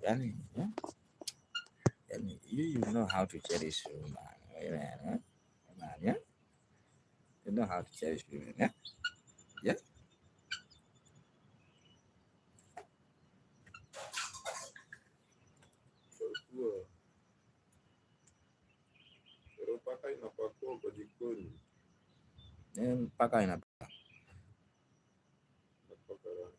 Yani, yeah? Yani, you know how to cherish women, man, man, yeah? You know how to cherish women, yeah? Yeah? Chukua. Pero paka inapakua kwa jikoni. Paka ina Napaka rangi.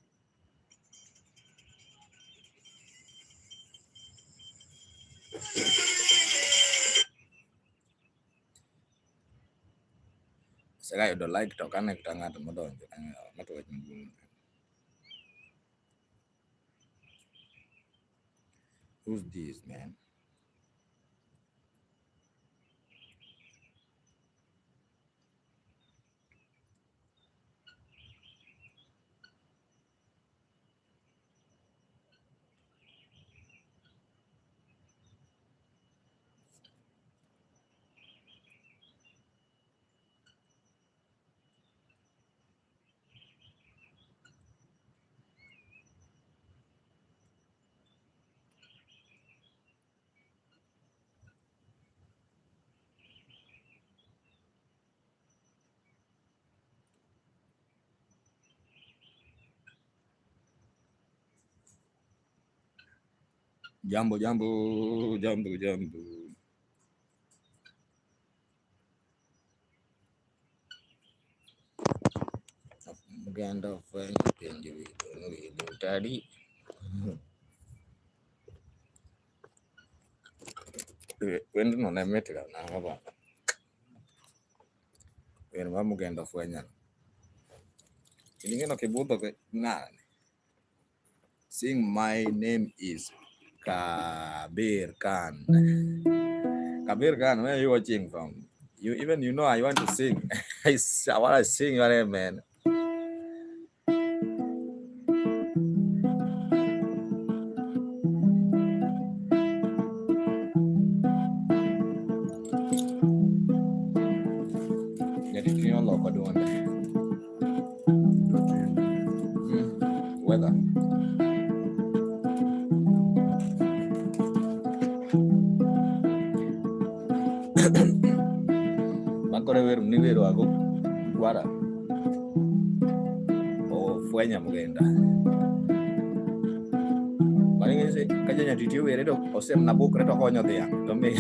saka yudo like to kane kita ng'ato modonjo ng'ato wach maduong'. Who's this, man? Jambo, jambo, jambo, jambo. Muganda fwenyo penjo wido tadi. Wendo no nemetega na ngaba. Wendo ma muganda fwenyo. Ilingeno kibudho ke nani? Sing my name is Kabir Khan. Kabir Khan, where are you watching from? You know I want to sing. I want to sing your name, man. Jadi kini lo paduan deh. Weather. Makore weru ni weru aku guara. Oh, fuenya mugenda. Paling sih kayaknya di dia weru o sem nabuk reto konyo tiang. Kami.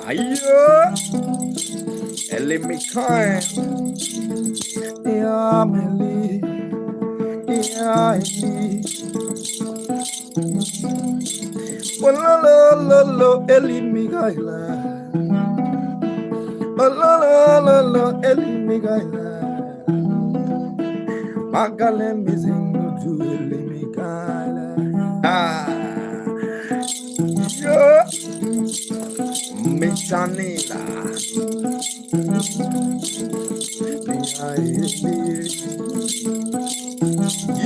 Ayo, elimikan. Ya meli, ya ini. Walalo elimikaila. Walalo elimikaila. Magale mizingu tu elimikaila. Ah, yo. Michanila.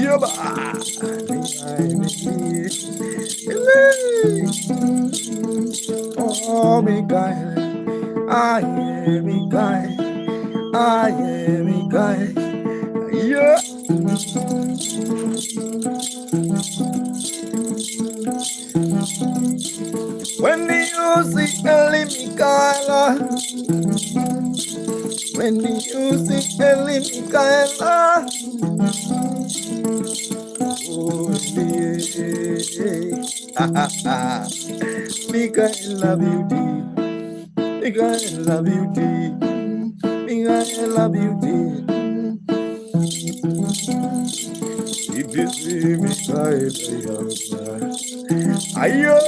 Yoba. Oh, Mikael. I am Mikael. I am Mikael. Yeah. When you see Ellie Mikaela, when you see Ellie Mikaela, oh yeah, Mikaela beauty, Mikaela beauty, Mikaela beauty. If you see Mikaela, ayo.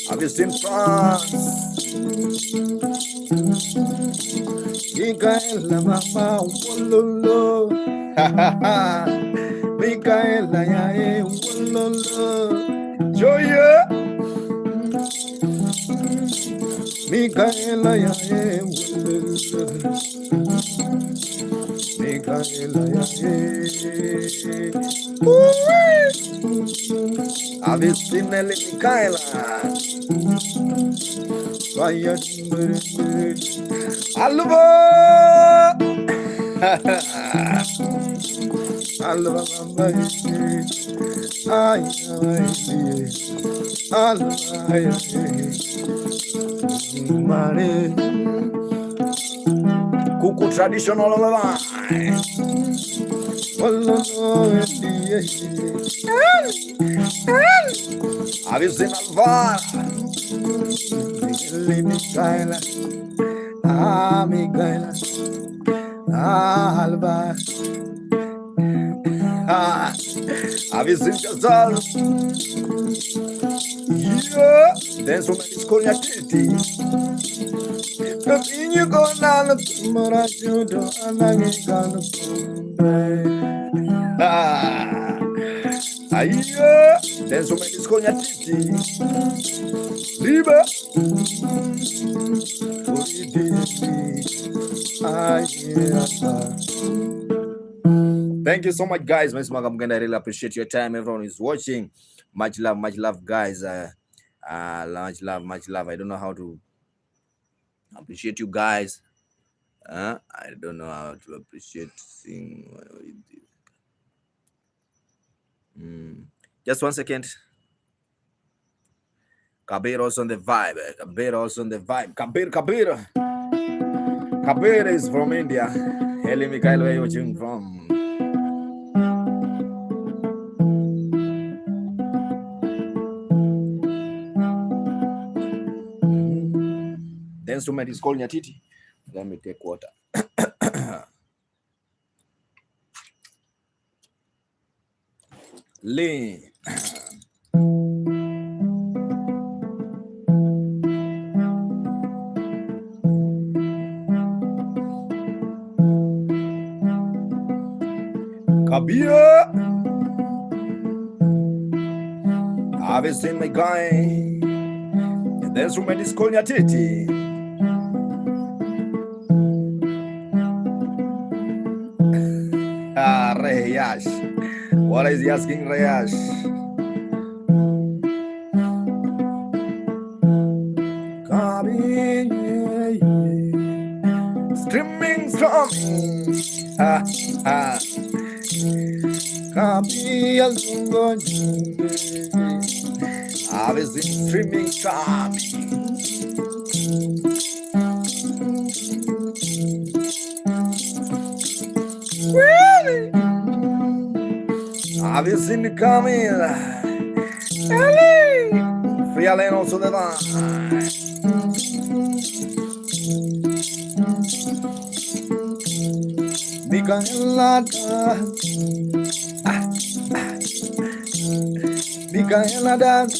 Have you seen France? Mikaela mama wololo. Mikaela ya wololo. Joya. Mikaela ya wololo. Mikaela ya Avicinelli Michaela. Alva. Alva. Kuku traditional lullaby. Avicina Alvara. Micaela. Micaela. Alva. Avicina Casal. Yeah. Dance with this nyatiti. Kapinyo ko na nagmaradyo do anangin ka na Ayo, dance with this nyatiti. Liba. Thank you so much, guys. Miss Magam, I really appreciate your time. Everyone is watching. Much love, guys. Much love. I don't know how to appreciate you guys. I don't know how to appreciate thing. Just 1 second. Kabir also on the vibe. Kabir is from India. Heli Mikhail, where are you watching from? The instrument is called nyatiti. Let me take water. Lean. Kabir. I've seen my guy. The instrument is called nyatiti. Reyash. What is he asking, Reyash? Streaming from I was in streaming from really? Have you seen the coming? Free Allen also the Micaela dance.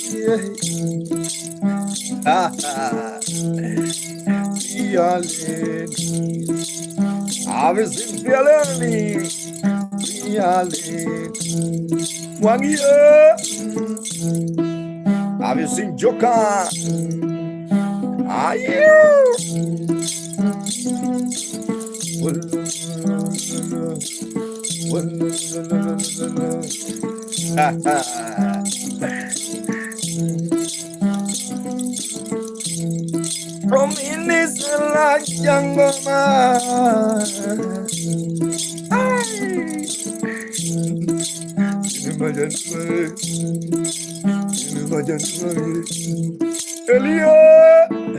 Have you seen Fialeni? One year. Have you seen Joka? Are you? From Inisala Jangoma.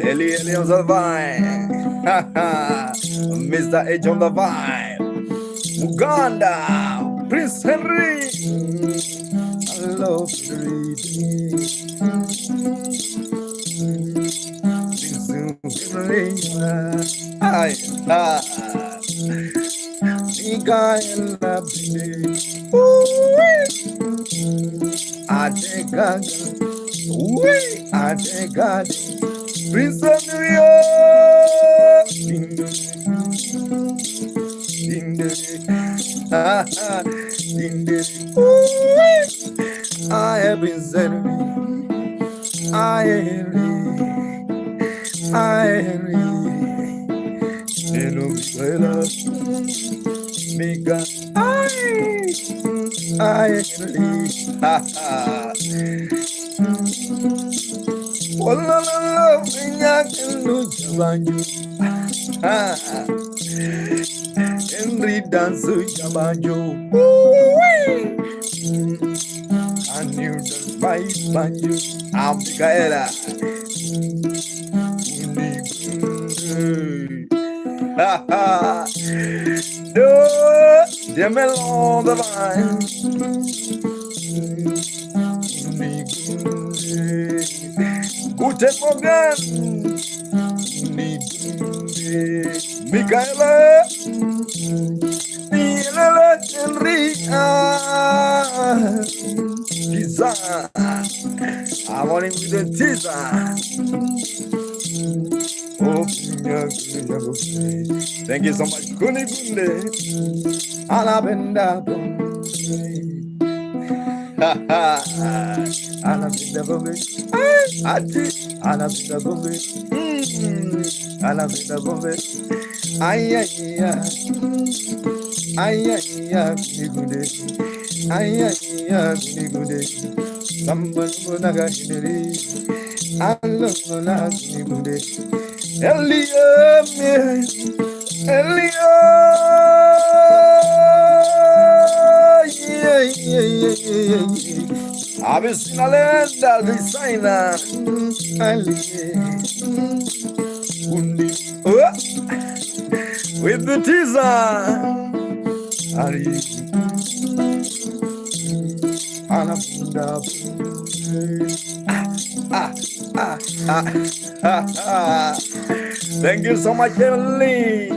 Eli on the vine. Mr. H on the vine. Uganda, Prince Henry. I love Prince Henry. I have been sent. I Ololo nyakenu jabanju. Henry dansu jabanju. And you dance by banjo. I'm Michaela. Do the melon the vine. Guten Morgen, Michaela, Enrica, Pizza. I want him with the teaser. Oh, thank you so much, Kuni Gunde. Alabenda. Alabenda Bumbe. Ati. Alabenda Bumbe. Alabenda Bumbe. Ay, ay, ay. Ay, ay, ay, Kuni Gunde. Ay, ay, ay, Kuni Gunde. Sambalmunaga Hideri. Alumna Kuni Gunde. Elia, Elia, I've seen a lenda designer. With the teaser. Thank you so much, Emily.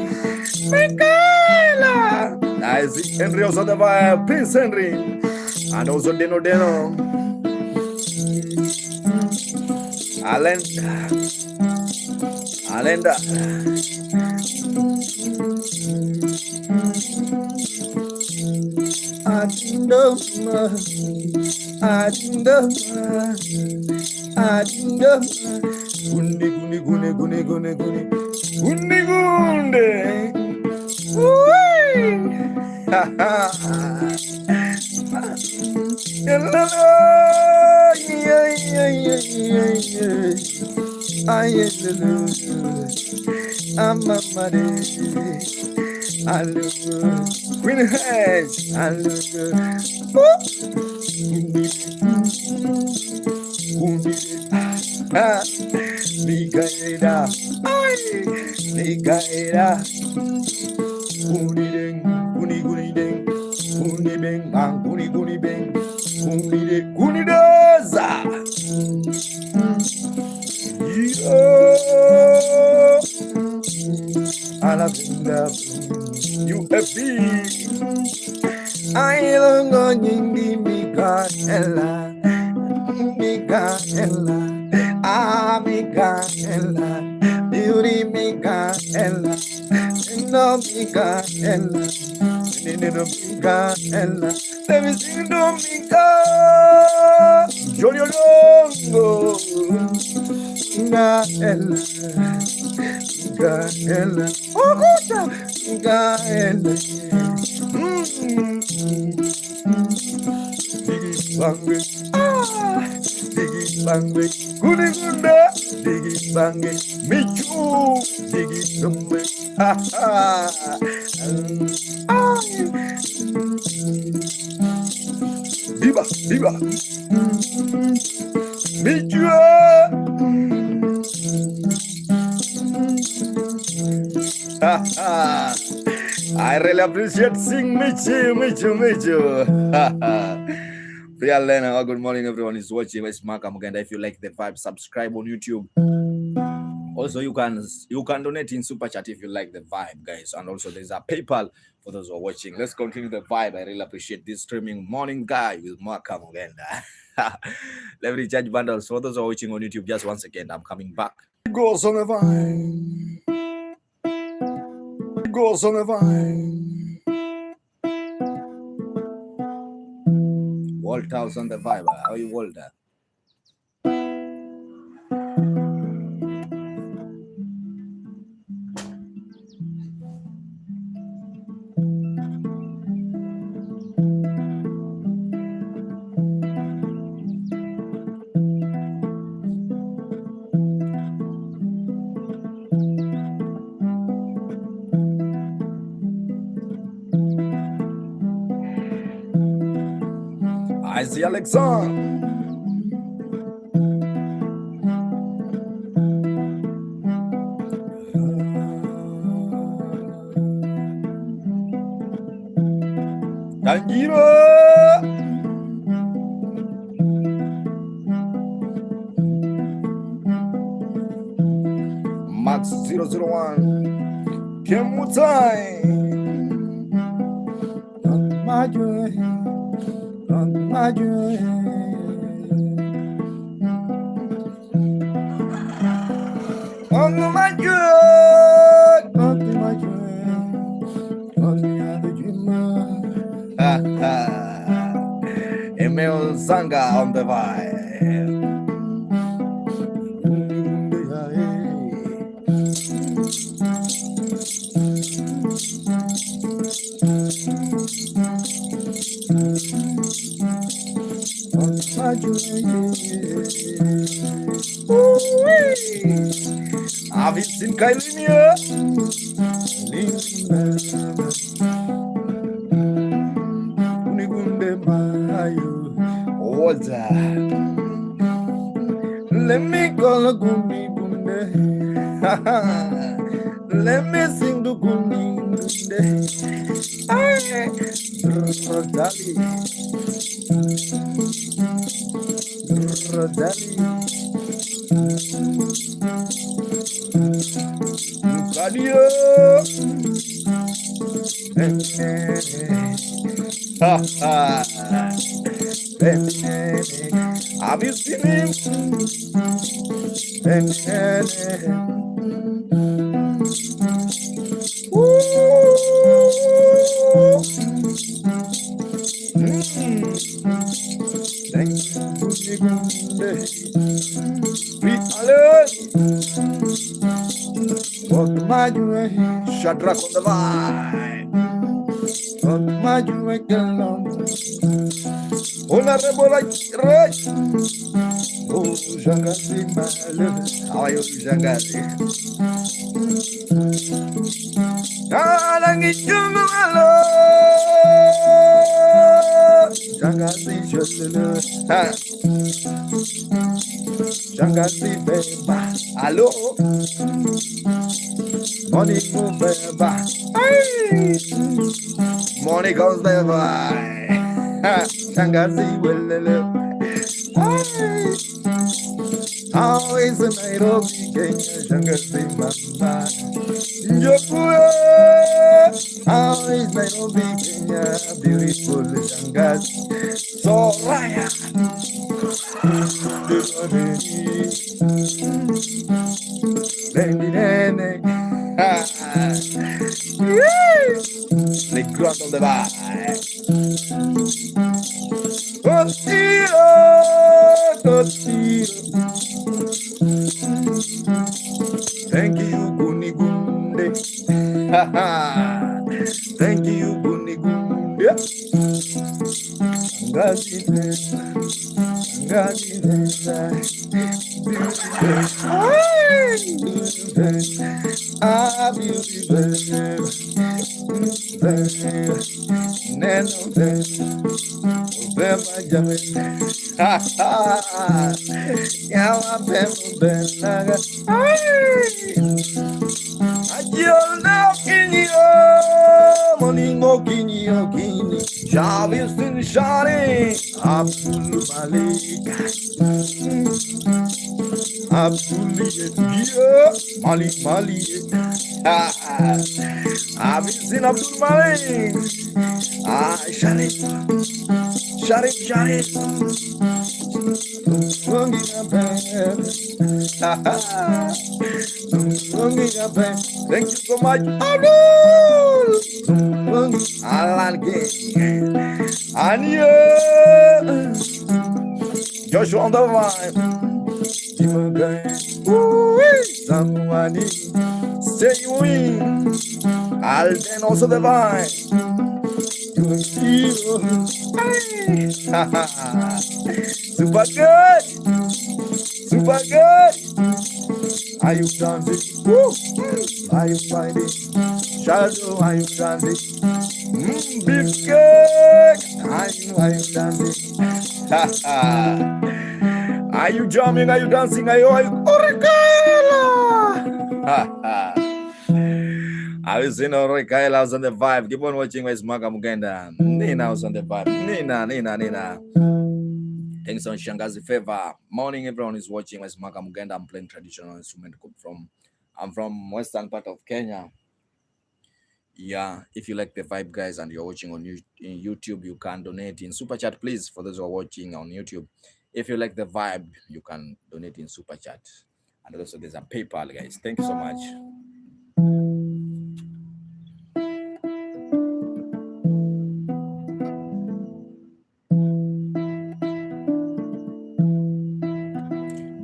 Michaela. I see Henry also the vibe. Prince Henry. And also Deno. Alenda. Gunde. I'm a mother. I look good. Queen hands. I look good. Micaela. Micaela. Unideng. Unibeng. Unibeng. Unidoza. Alabenda. UFB. I long on you, Micaela. Micaela, beauty Micaela, no Micaela, Micaela, let me sing to Mica, Jolio Longo, Micaela, oh good, Micaela, Bangwe, Digi Bangwe, Kunigunda, Digi Bangwe, Michu, Digi Bangwe, ha ha, Diba, Michu, ha ha. I really appreciate sing Michu, ha ha. Lena, good morning, everyone is watching. It's Mark Amuganda. If you like the vibe, subscribe on YouTube. Also, you can donate in super chat if you like the vibe, guys. And also, there's a PayPal for those who are watching. Let's continue the vibe. I really appreciate this streaming morning guy with Mark Amuganda. Let me recharge bundles for those who are watching on YouTube. Just once again, I'm coming back. It goes on the vine. Walter's on the vibe. How are you, Walter? I see Alexander. Danjiro. Max 001. Kemutai. On my joy. On my joy. On my joy. On my joy. On the other dreamer. Ha ha. Emil Zanga on the vibe. Have you seen Kailinha? Water. Let me call a gumi gunde. Let me sing the gumi gunde. Rodali. Rodali. Radio. Ha ha. Have you seen him? Shadrach on the vibe. On my way, Honorable right. Oh, Jangasi, my love. How are you, Jangasi? Jangasi, Jangasi, beba. Hello? Money go beba. Money goes beba. Jangasi, well, how is the Nairobi, Kenya, Jangasi, mama? How is Nairobi, Kenya, beautiful Jangasi? So, Raya. Les grands on the bar. Thank you, Gunigunde. Thank you, Gunigunde. Javistin Shari Abdul Malik Abdul Malik Javistin Abdul Malik Sharif Thank you so much, Alan King, Anya, Joshua on the vibe, someone stay win, Alden also the vibe. Super good. Are you dancing? Woo. Are you fighting? Shadow, are you dancing? Big cake. Are you dancing? Are you jamming? Are you dancing? Are you I was in Orekaila, I was on the vibe. Keep on watching West Maga Mugenda. Nina was on the vibe. Nina. Thanks on Shangazi Favor. Morning, everyone is watching West Maga Mugenda. I'm playing traditional instrument. I'm from western part of Kenya. Yeah, if you like the vibe, guys, and you're watching on YouTube, you can donate in super chat, please. For those who are watching on YouTube, if you like the vibe, you can donate in super chat. And also there's a PayPal, guys. Thank you so much.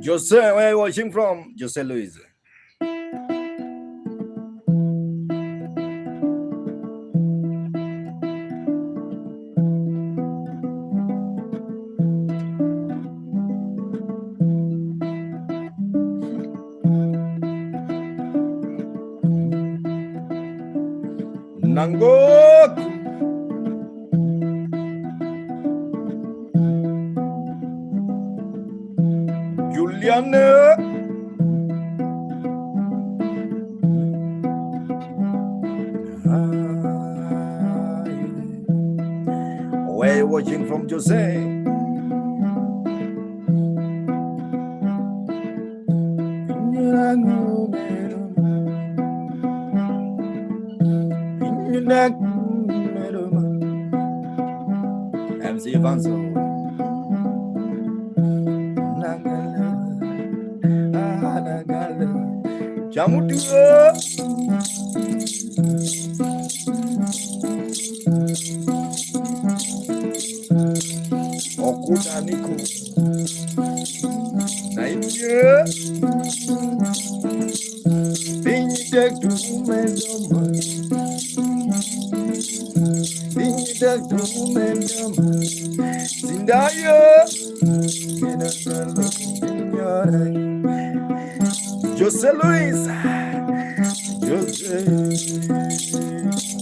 Jose, where are you watching from? Jose Luis. Nangok. Juliana. Where are you watching from, Jose? MC Vanso. Jamutua. Okutaniko. Naipye. Pinyitek dumendoma. Pinyitek dumendoma. Zindaya. Jose Luis. Jose.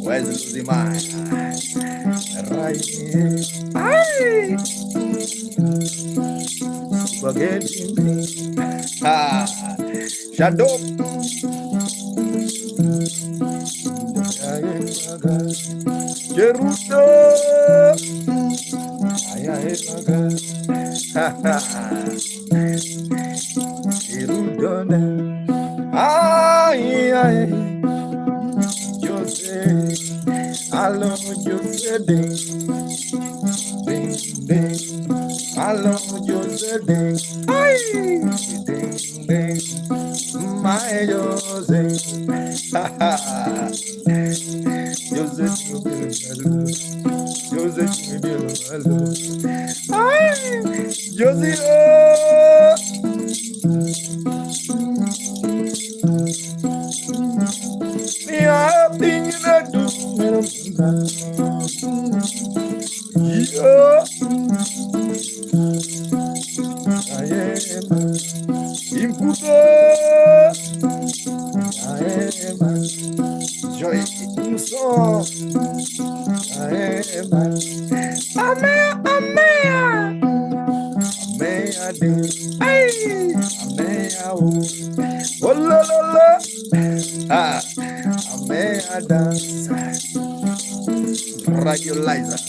Where's Lucy Mine? Right here. Aye. Spaghetti. Shadow. Gerudo. Gerudona. Jose. Hello, Jose. Ding. Hello, Jose. Ding. Ding. My Jose. Jose. Jose. Regularizer.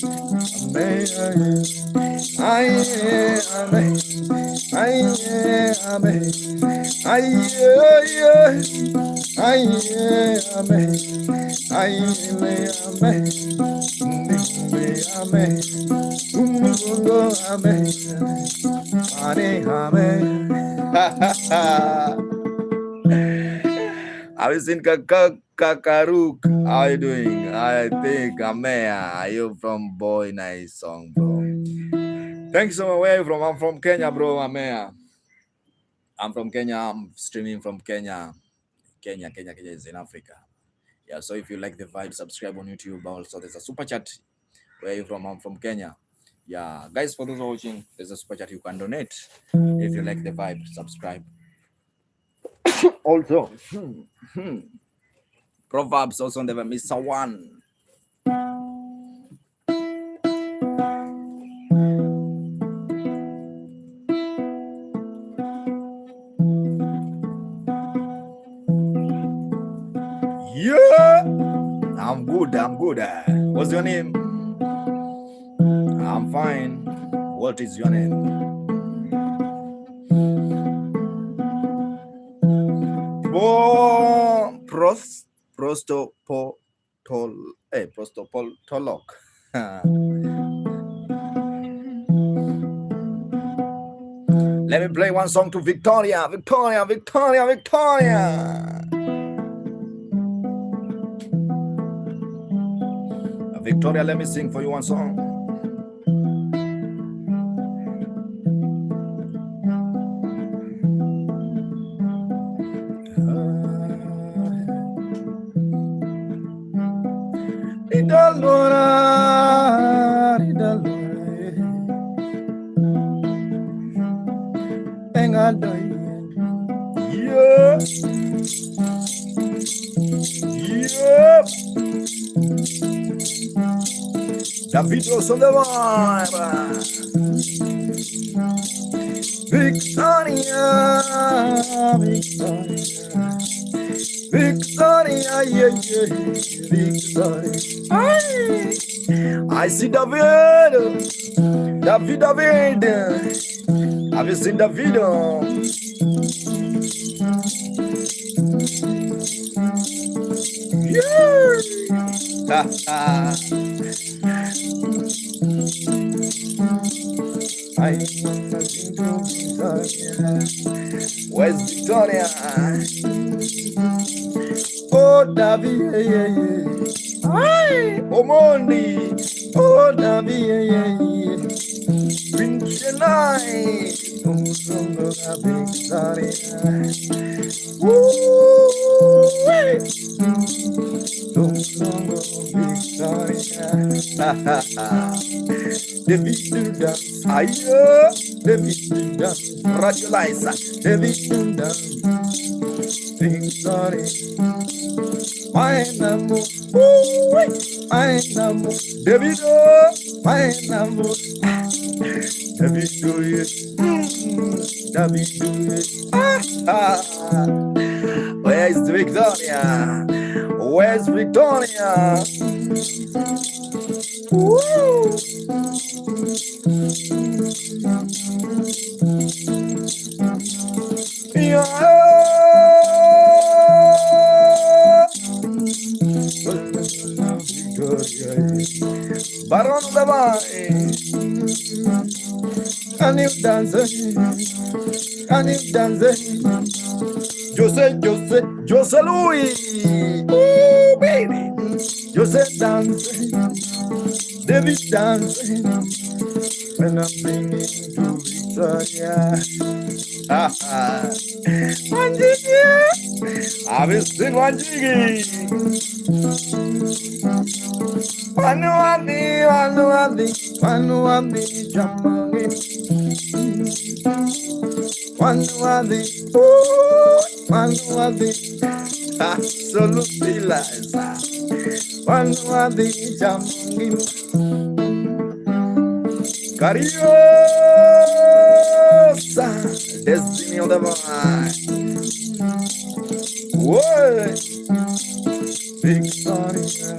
I was in Kakaruk. How are you doing? I think Amea. Are you from Boy? Nice song, bro. Thanks so much. Where are you from? I'm from Kenya, bro. Amea. I'm from Kenya. I'm streaming from Kenya. Kenya is in Africa. Yeah, so if you like the vibe, subscribe on YouTube. Also, there's a super chat. Where are you from? I'm from Kenya. Yeah, guys, for those watching, there's a super chat you can donate. If you like the vibe, subscribe. Also, Proverbs also never miss a one. Yeah, I'm good. What's your name? I'm fine. What is your name? Prostopoltolog. Let me play one song to Victoria. Victoria. Victoria, let me sing for you one song. Yep. Davidos on the vibe. Victoria, yeah, Victoria. I see David. Have you seen David? Where's Victoria? Oh, David, oh, Mondi, oh, David, Victoria, David dance, David dance, Radio Liza, David dance, Victoria, my number, David, my number, David do it, David do it. Where's Victoria? Where's Victoria? Woo! Yeah. Baron the Vine. Can you dance? Jose Louis. Oh, baby. Jose dancing. David dancing. When I'm singing to Victoria. One jiggy. I've been singing one jiggy. Wanuadi, jamangi. Wanuadi, absolutely Liza. Wanuadi, jamangi. Cariosa, destiny on the mind. Whoa, Victoria.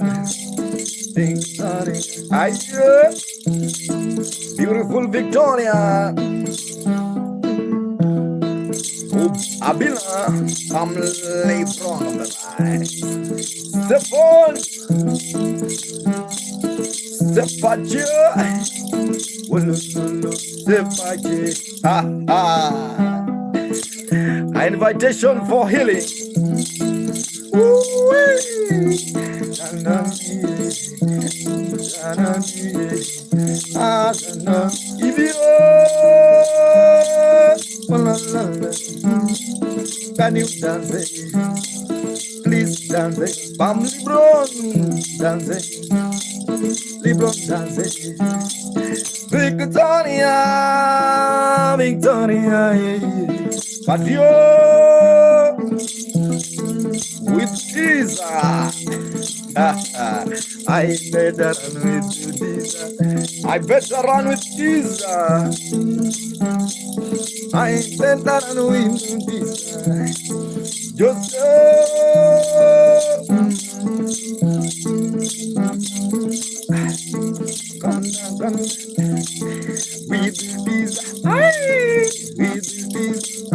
Beautiful Victoria. Abila, I'm lay front of the line. Stefaje. An invitation for healing. Can you dance? Please dance. Bam Lebron dance. Lebron dance. Victoria. Patio with Jesus. I better run with Jesus. I better run with Jesus. I better run with Jesus. Joseph.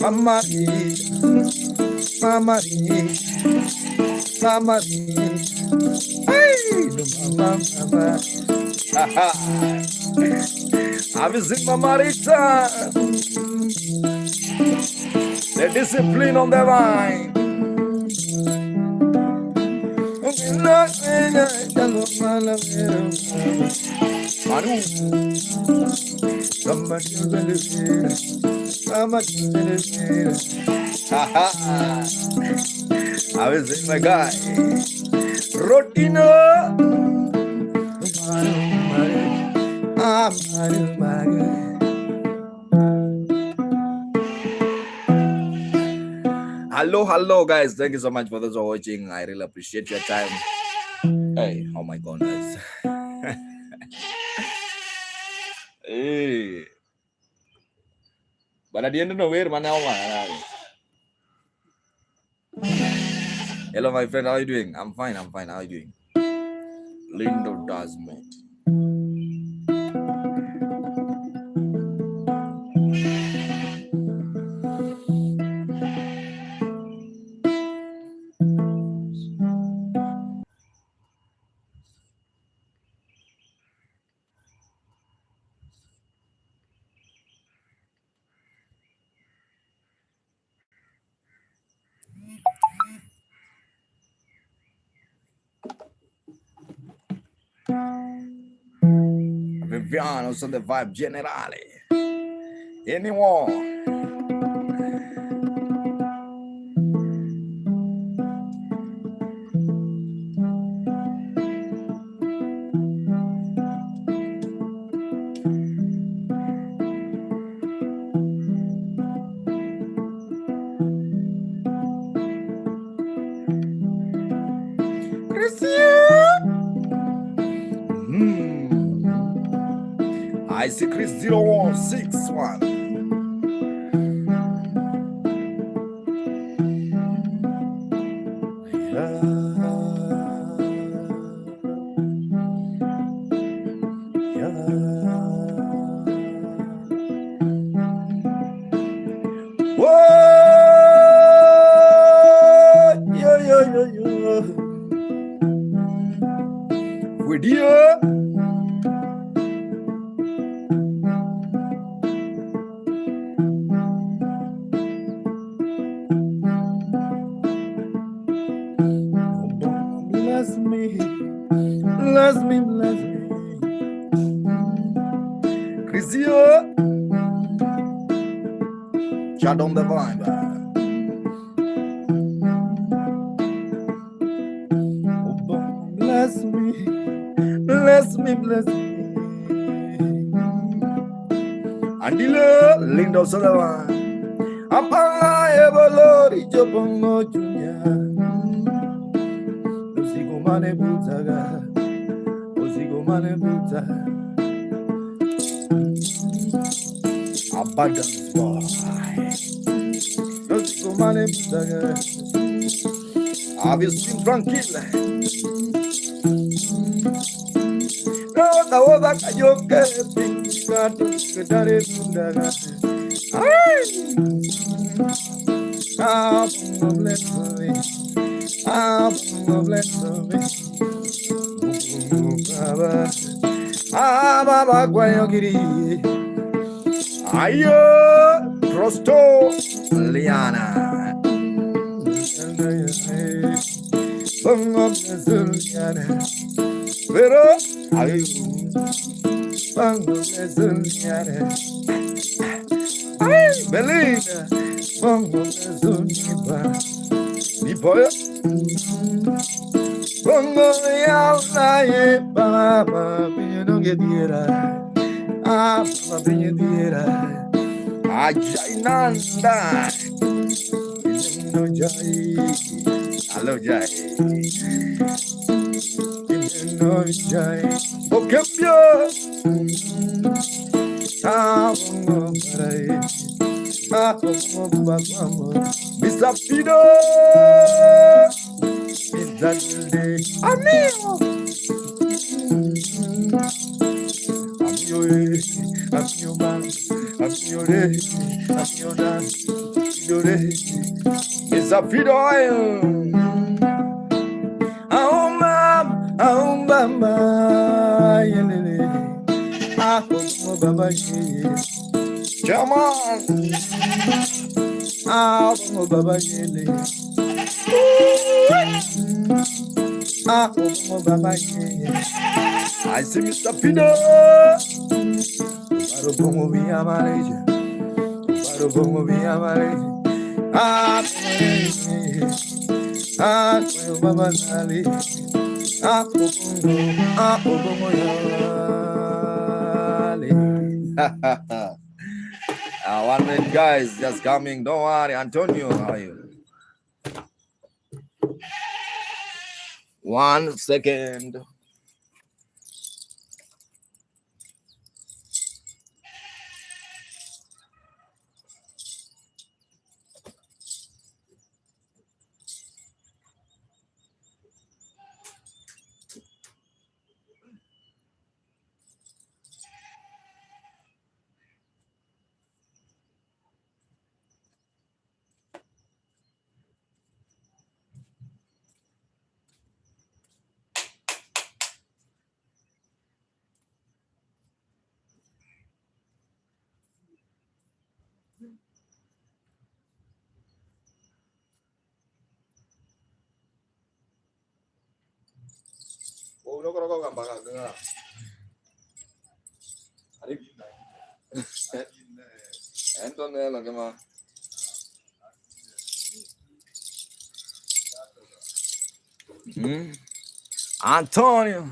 Mama, Mama, Mama, hey, Mama, I visit Mama Rita. The discipline on the vine. Manu, somebody I was in my guy. Rotino. Hello, guys. Thank you so much for those who are watching. I really appreciate your time. Hey, oh my goodness. Hey. But at the end of the way, man, hello, my friend. How are you doing? I'm fine. How are you doing? Lindo does mate. Viviano sono the vibe generale. Anyone? I see Chris 0161. With you. Bless me. Chrisio. Chad on the vibe. Bless me. Andile lindo salawa. Apa evolori jopongo junya. Osigo mane butaga. Abundance boy. Osigo mane butaga. Have you seen tranquila? No, that you get Baba Guayogiri Ayo Prosto Liana Bongo Zuliana Pero Ayo Bongo Zuliana Ay Belina Bongo Zuliana Mi boy Bongo Yaulaye Baba Bino Gediera Baba Bino Gediera Ajainanda Ino Jai Hello Jai Ino Jai Okembio Bongo Parai Bongo Babamo Bisapido Amigo It's a feed oil. Bamba, Baba, come on. Baba, Baba, I see Mr. Fido. Barubomo via Malaysia. Barubomo via Malaysia. Baba Nali. Bomo Yali. One minute, guys, just coming. Don't worry, Antonio. How are you? 1 second. Oh, no, no, no, Antonella, come on. Antonio.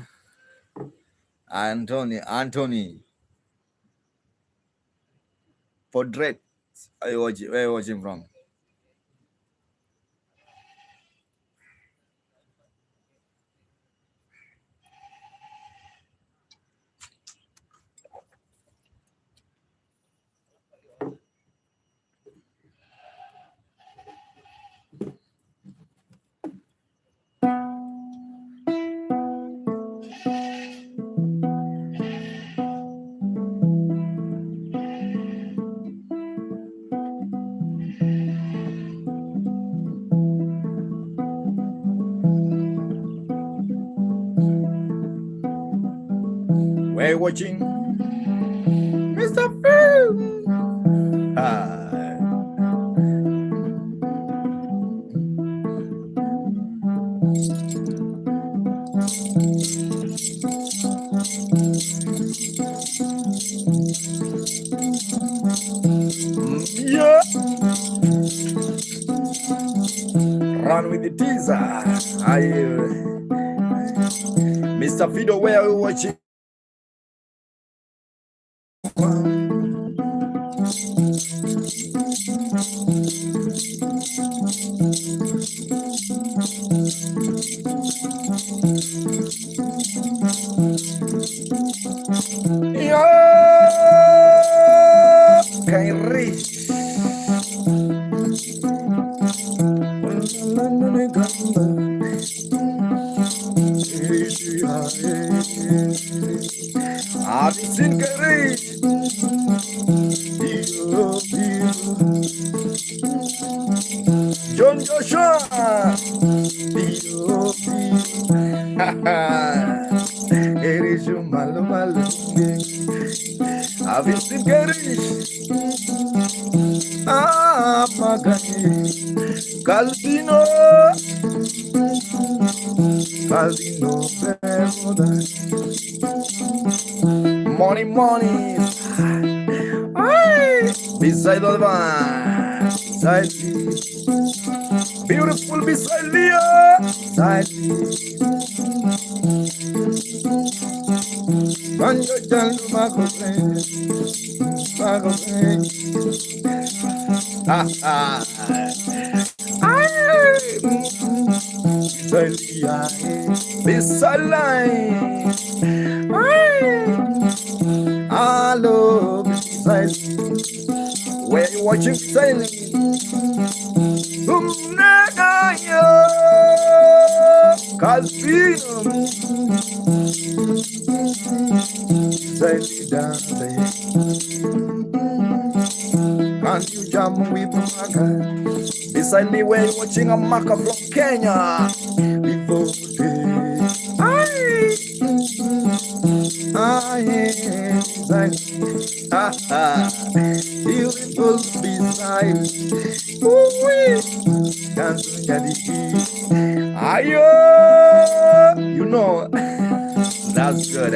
Anthony. Portrait. Where are you watching from? Where are you watching? Mr. Phil. Yeah. Run with the teaser. Mr. Fido, where are you watching? Yeah. Can't reach. Abisin Kari. John Joshua. Eres un malo. Abisin Kari. Magani. Caldino. Money. Beside the van. Beside me. Beautiful beside Leah. Beside me. Banjo Jango Mago Friend. Beside line. Hello, beside me. Where you watching beside Nagayo Casino Beside down there. Can't you jump with my gun? Beside where you're watching a Maka from Kenya. Before beautiful beside. Ayo, you know, that's good.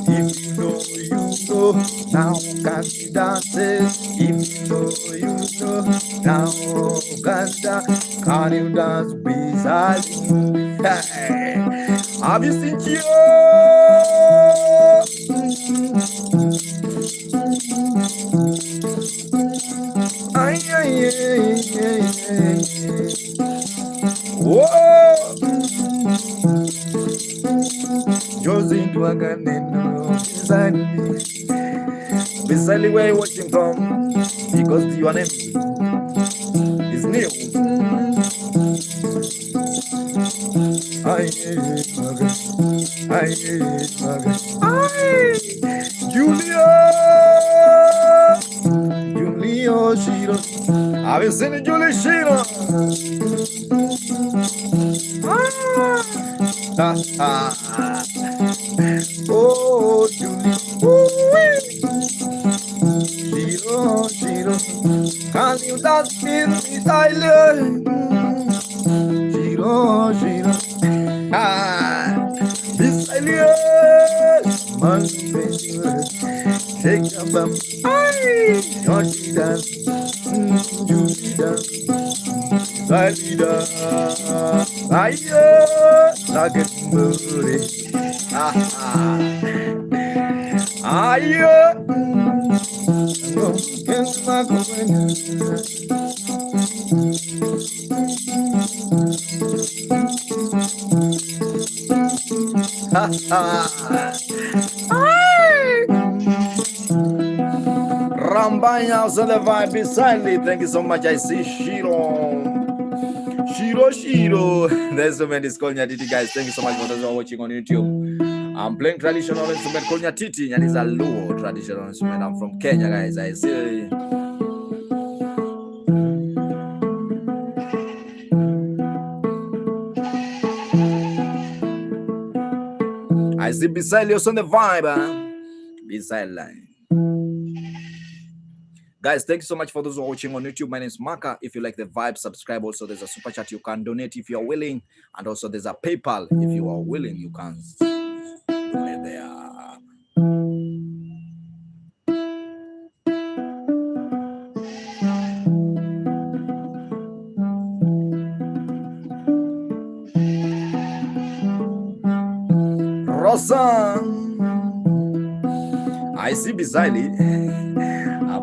If you know, now can you dance it? If you know, now can you dance beside me? Hey, have you seen you? Ay, ay, ay, ay, ay. Whoa! Josie Dwaganeno, beside where you're watching from, because your name is new. Julio Shiro. Have you seen Julio Shiro? Oh, Julio. Shiro. Can you dance in this island? Shiro. This island. Man, shake your bum. Don't you dance? Julie dance. Salida. Nugget booty. Rambanya's on the vibe beside. Thank you so much. I see Shiro. There's so many called nyatiti, guys. Thank you so much for those who are watching on YouTube. I'm playing traditional instrument called nyatiti, and it's a Luo traditional instrument. I'm from Kenya, guys. I see. I see beside you on the vibe, beside line. Guys, thank you so much for those who are watching on YouTube. My name is Maka. If you like the vibe, subscribe. Also, there's a super chat you can donate if you're willing. And also, there's a PayPal. If you are willing, you can donate there. Rosa, I see beside it.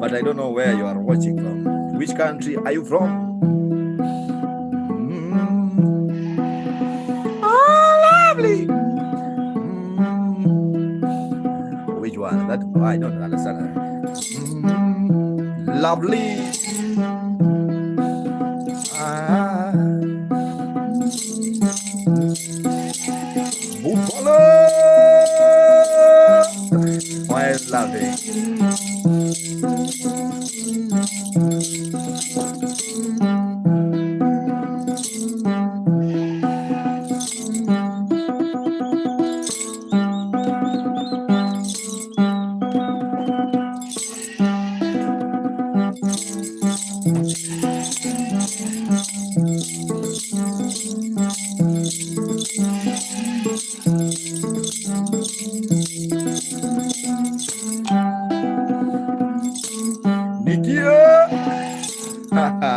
But I don't know where you are watching from. Which country are you from? Oh, lovely. Which one? That I don't understand. Lovely. Buffalo. Why lovely?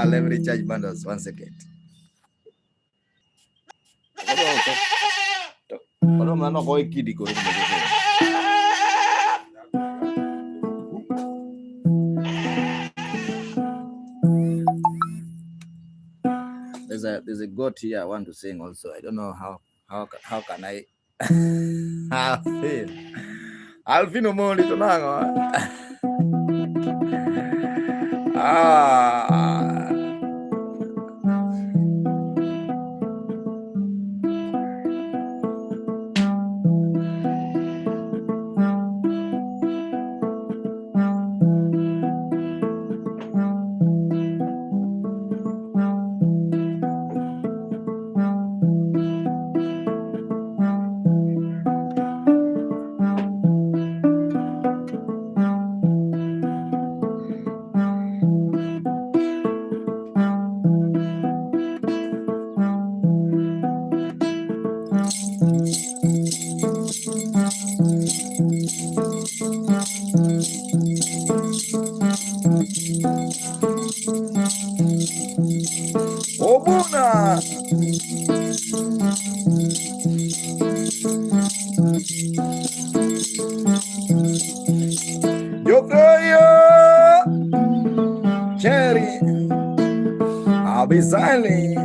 Let me recharge bundles 1 second. There's a goat here I want to sing also. I don't know how can I Alfino Moli Tonango. Obuna. Yokoyo. Cherry. I'll be silent.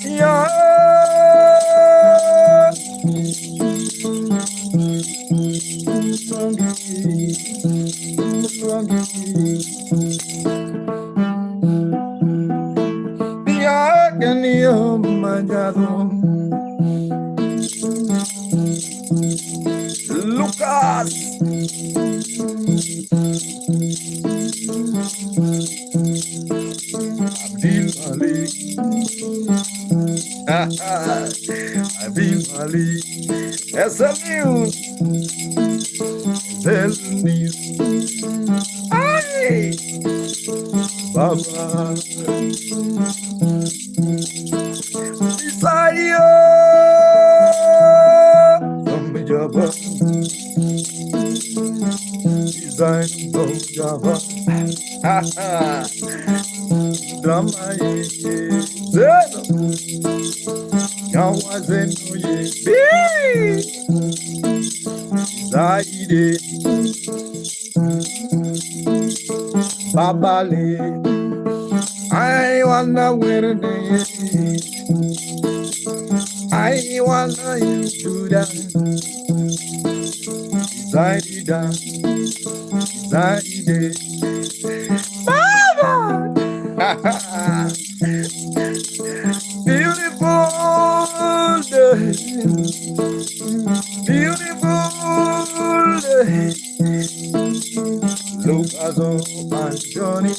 Yeah. Lucas. Abdul Malik. Abdul Malik. SMU. SMU. Ay. Baba. Desire. From Java. Design from Java. Drama Zeno. Yawa Zeno ye. Zaide. Babale. I wanna win it. I wanna you do that. Zaida. Zaide. Baba. Beautiful day. Beautiful day. Lucas and Johnny.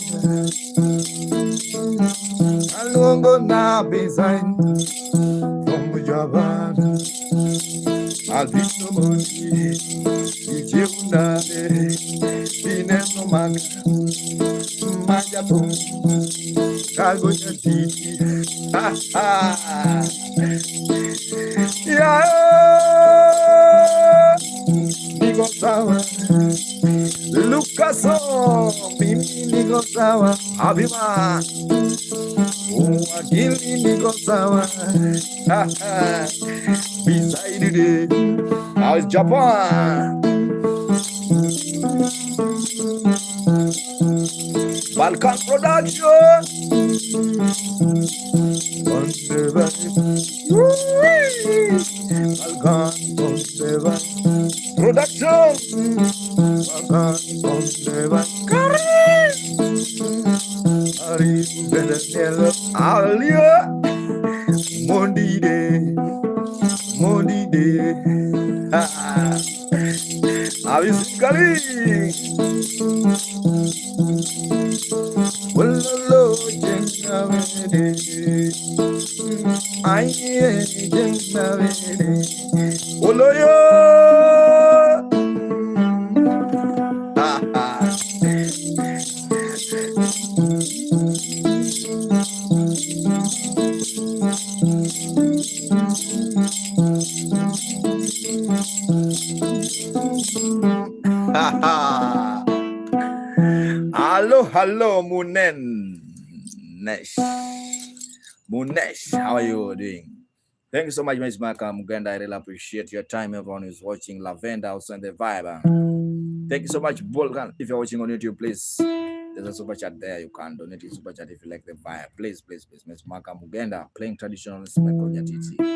Alongo na besign from Japan. Albino Moni, Ijeuna, Ines Omanga, Majapo, Kago nyatiti. Yeah, Nigo Sawa, Lucaso, Mimi Nigo Sawa, Abima, Wakili Nigo Sawa, beside it. Now it's Japan. Balkan Production. On the vibe. Balkan on the vibe. Production. Balkan on the vibe. Ari Benedelo. Alia. Mondi day. Mondi day. Avis Kali. Wololo jengavede. Aye jengavede. Oloyo. Hello, Munesh. Munesh, how are you doing? Thank you so much, Miss Malcolm Muganda. I really appreciate your time. Everyone who's watching Lavender also in the vibe. Thank you so much, Bolgan. If you're watching on YouTube, please, there's a super chat there. You can donate a super chat if you like the vibe. Please, Miss Malcolm Muganda playing traditional instrument called nyatiti.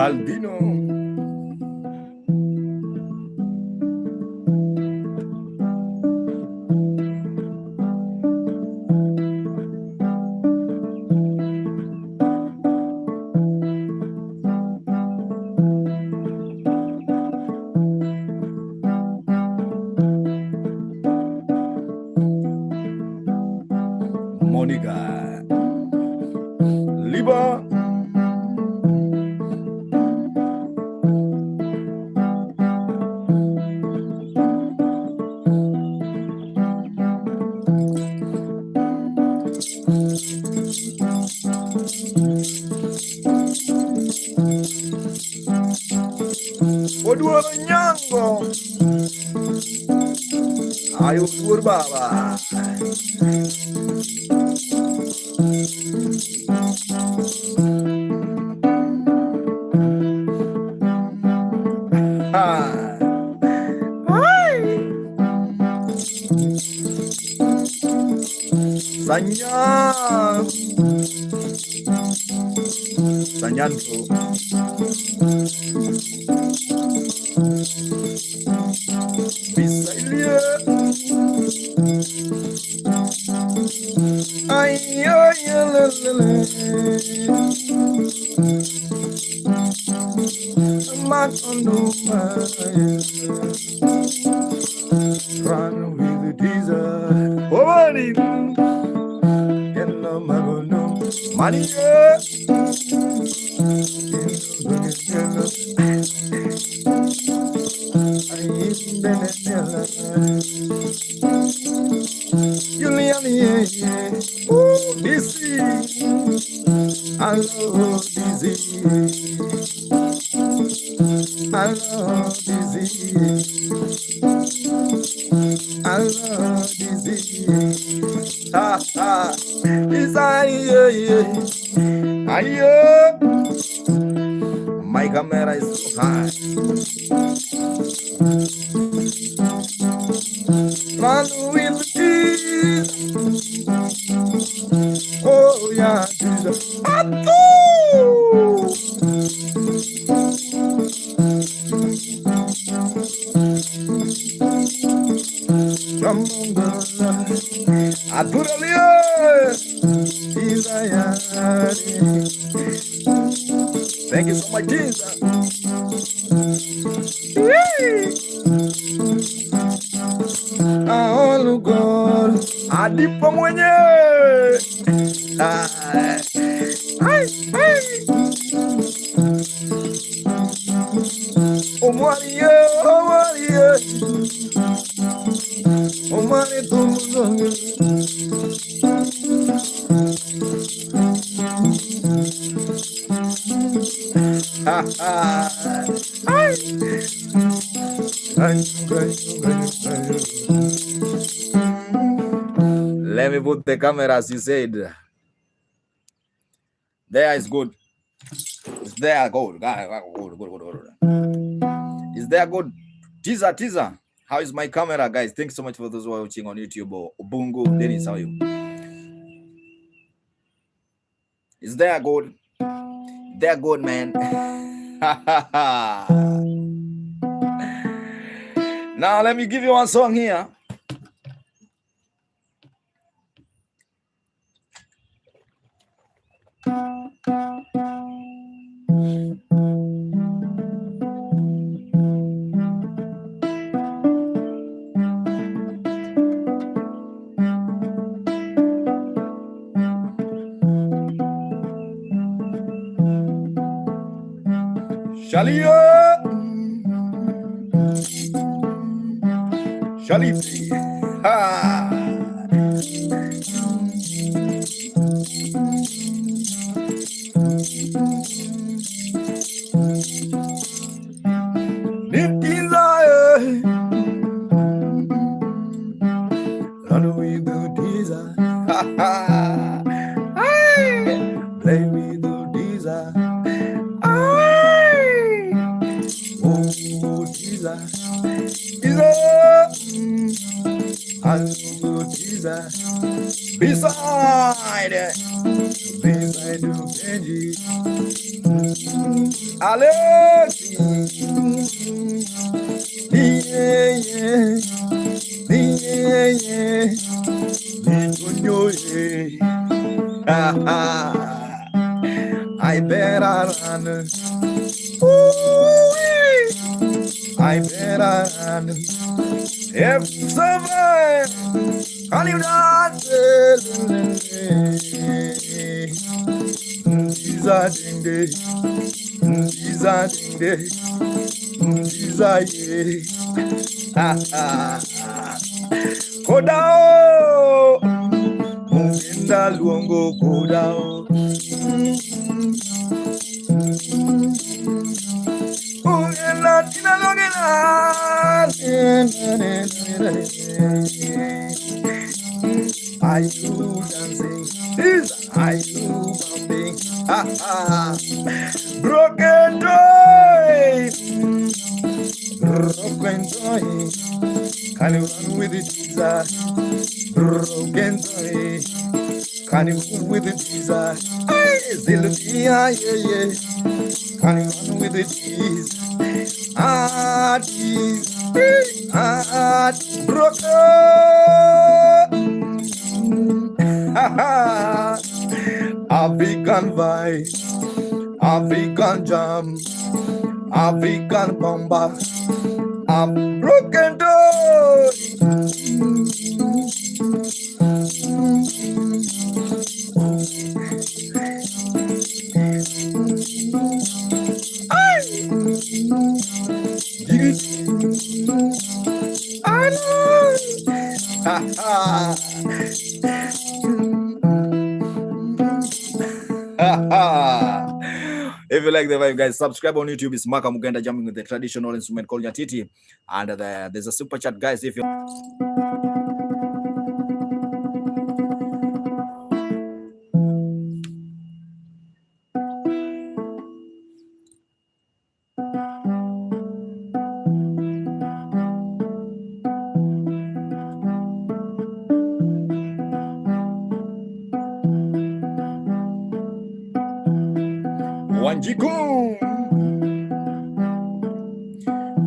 Albino. Monica. Liba. Oduor Nyango. Ayo Oduor Baba. Sanyan. Sanyan po. Bisailia. Ay, ay, la, la, la. Macondo, run with the teaser. Oh, money. Get no magono. Money, yeah. Julian, yeah. Ooh, Dizzy. I love Dizzy. I love Dizzy. I love Dizzy. Ha ha. Desire. Ayo. My camera is so high. Run with the tears. Oh yeah, Jesus. Thank you so much, Jesus. Oh, God. Adipo mwenye. Omwarie, omwarie. Omwarie tumuzonge. Let me put the camera as you said. There is good. Is there good? Good. Is there good? Teaser. How is my camera, guys? Thanks so much for those who are watching on YouTube or Ubungo. Dennis, how are you? Is there good? They're good, man. Now let me give you one song here. Shalia. Shalifi. Ha. Desire. Run with the desire. Ha ha. Play with the desire. Oh, desire. I love Jesus. Beside you, Benji. Alex. I better run. I better run. If survive, Can you dance? Kodao, Munda Luongo Kodao. Are you dancing? Are you bumping? Broken toy, broken toy. Can you run with it, Jesus? Broken toy. Can you run with it, Jesus? Yeah, yeah, yeah. Can you run with it, Jesus? Broken. African vibe, African jam, African bomba, a broken door. I know. If you like the vibe, guys, subscribe on YouTube. It's Maka Muganda jamming with the traditional instrument called nyatiti. And there's a super chat, guys. If you Wanjikun,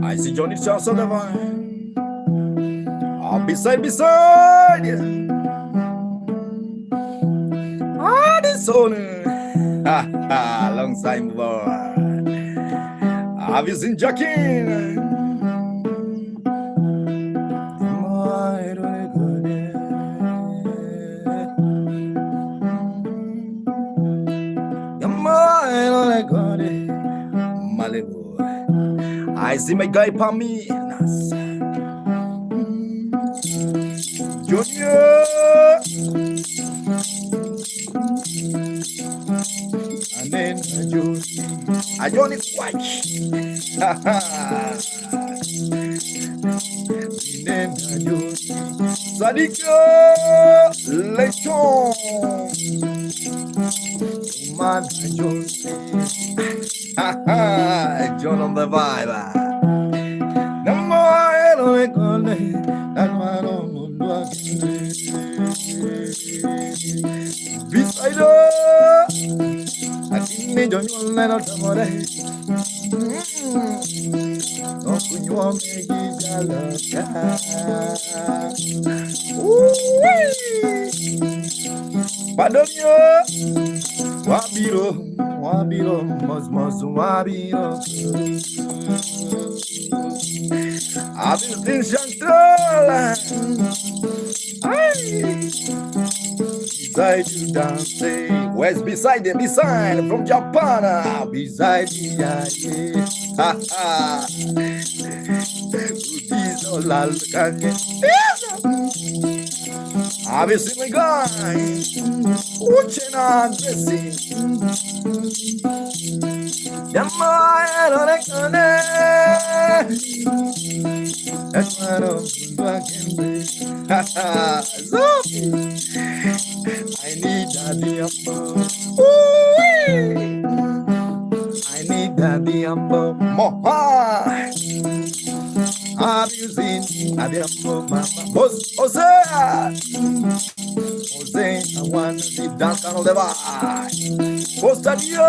I see Johnny Charles on the vine. Beside. This one. Long time, boy. Have you seen Jackie? I see my guy Paminas. Junior. And then I Johnny Quack. Sadiko Lechon. Man, John on the vibe. Beside I think John Lennon Tamore. No, you want me Padonio Wabiro, Mos, Wabiro. I've been Chantal. Beside you dancing. Where's beside from Japan? Beside you, yeah. I've been seen my guy. Watching on dressing. That's why I need that diambo. I need that diambo. Moha. Have you seen that diambo, mama? Jose, I want to see dance on the bar. Postadio.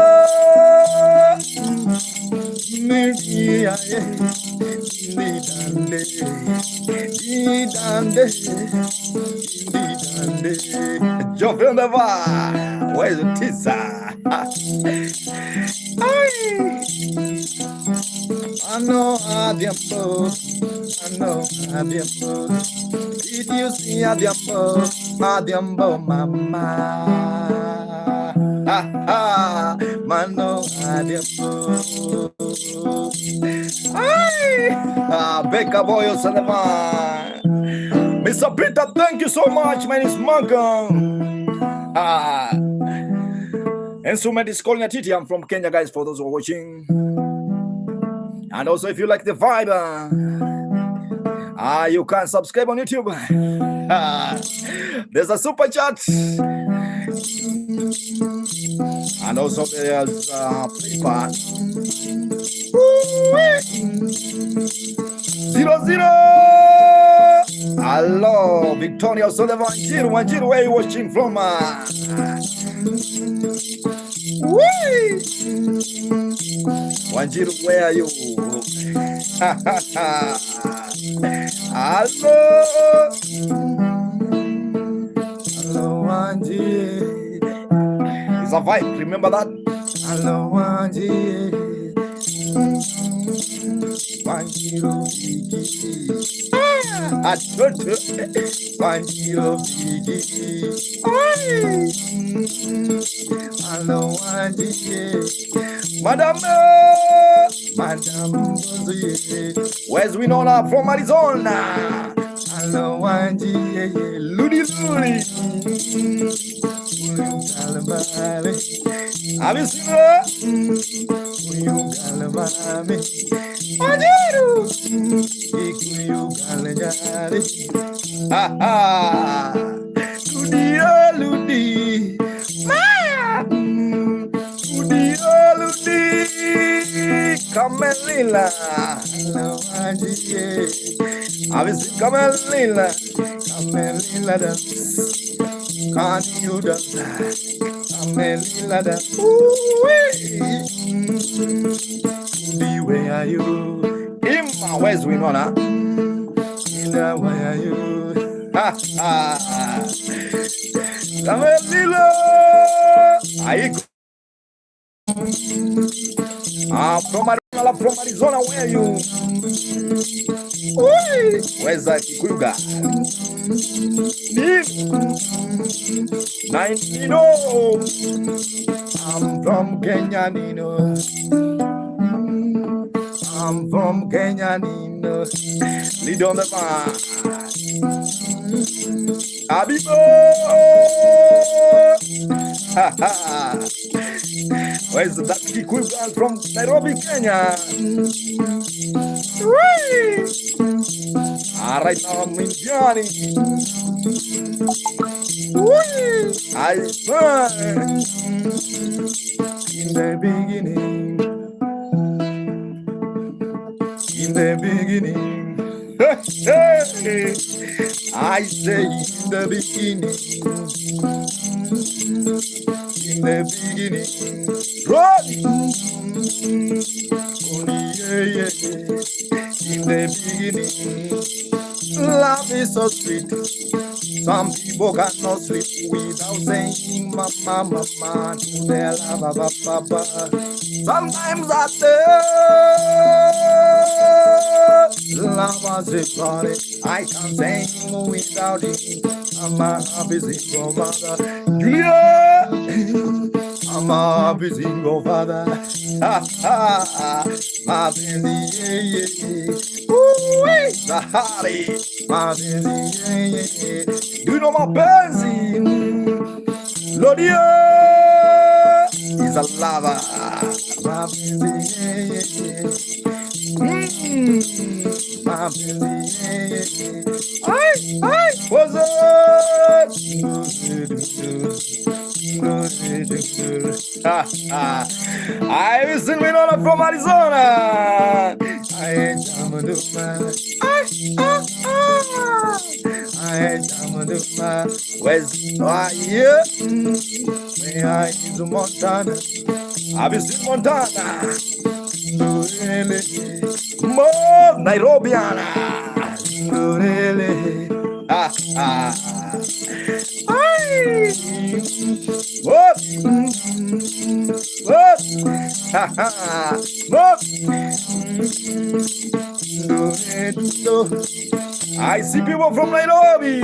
Jovem da vai, where's the teaser? Mano adiambo, mano adiambo. Did you see adiambo, mama? Ha ha, mano adiambo. Becca Boy Sullivan. Mr. Peter, thank you so much. My name is Malcolm. And so my name is nyatiti. I'm from Kenya, guys, for those who are watching. And also, if you like the vibe, you can subscribe on YouTube. There's a super chat. And also there's PayPal. 00. Hello, Victoria Sullivan. Wanjiru, where are you watching from? Wanjiru, where are you? Hello. Hello, Wanjiru. It's a vibe, remember that? Hello, Wanjiru. Wanjiru, I told you. Wanjiru, hello, Wanjiru. Madam, where's Winona from Arizona? Hello, Wanjiru. Ludi. Have you seen her? Ludi. Camelilla. Have you seen Camelilla? Camelilla dance. Can't you dance? Camelilla dance. Where are you? Imma, where's Winona? Where are you? Camelilla. From Arizona, where are you? Where's that Kikuyu guy? Nino. I'm from Kenya, Nino. I'm from Kenya, Nino. Lead on the bar. Abibo. Where's that Kikuyu girl from Nairobi, Kenya? Right now I'm in Johnny. I burn in the beginning. In the beginning. I say in the beginning. In the beginning. In the beginning, love is so sweet. Some people cannot sleep without saying mama, mama to their love, papa. Sometimes I say love is a body. I can't sing without it. I'm a happy single mother. Julia, I'm a happy single father. My baby, Zahari, my baby, do you know my Benzi? Lodia is a lover. My baby, my baby, what's up? I was in Winona from Arizona. I ain't where's you? Where are you, Montana? Have you seen Montana? More Nairobiana. What? What? What? I see people from Nairobi.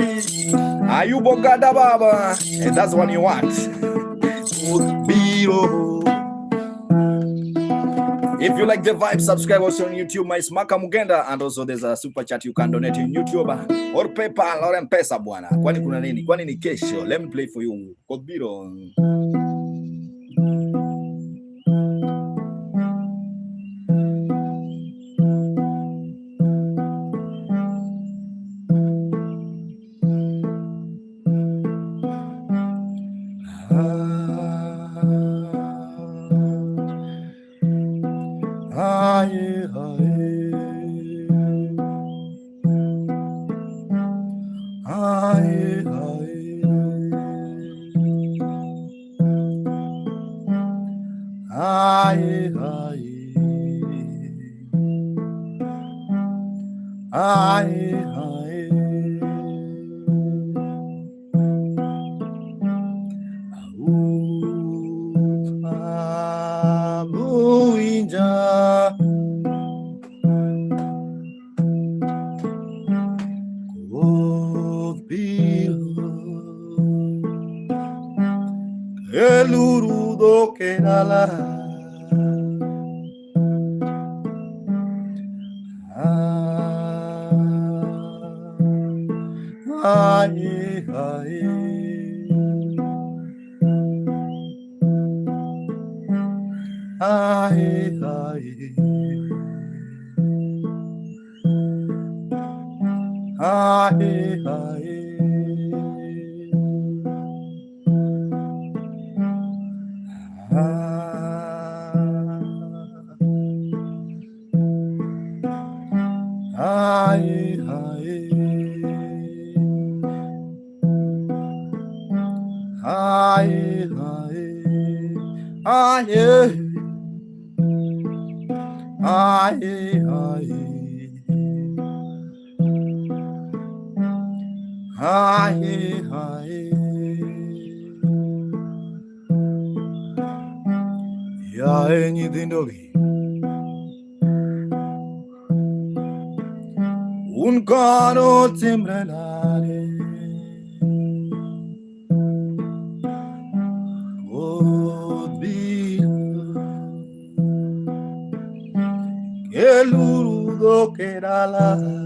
Ayubo Gadababa. And that's what you want. If you like the vibe, subscribe also on YouTube, my Smaka Mugenda, and also there's a super chat you can donate in YouTube or PayPal or M-Pesa bwana. Kwani kuna nini? Kwani ni kesho? Let me play for you. Kodbiro. Elurudo kerala aye aye aye aye aye aye un coro temblare che lurudo che era la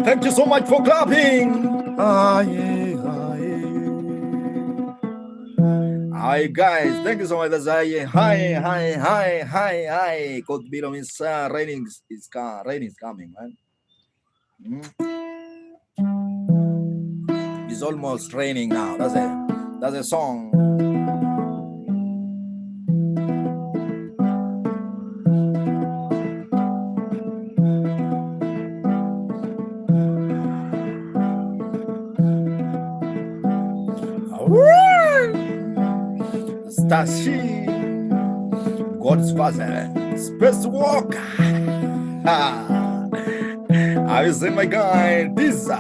Thank you so much for clapping. Hi guys, thank you so much. That's hi. Could be means raining rain is coming, man. It's almost raining now. That's a song. Stashi, God's father, space walker. I will say my guy, this.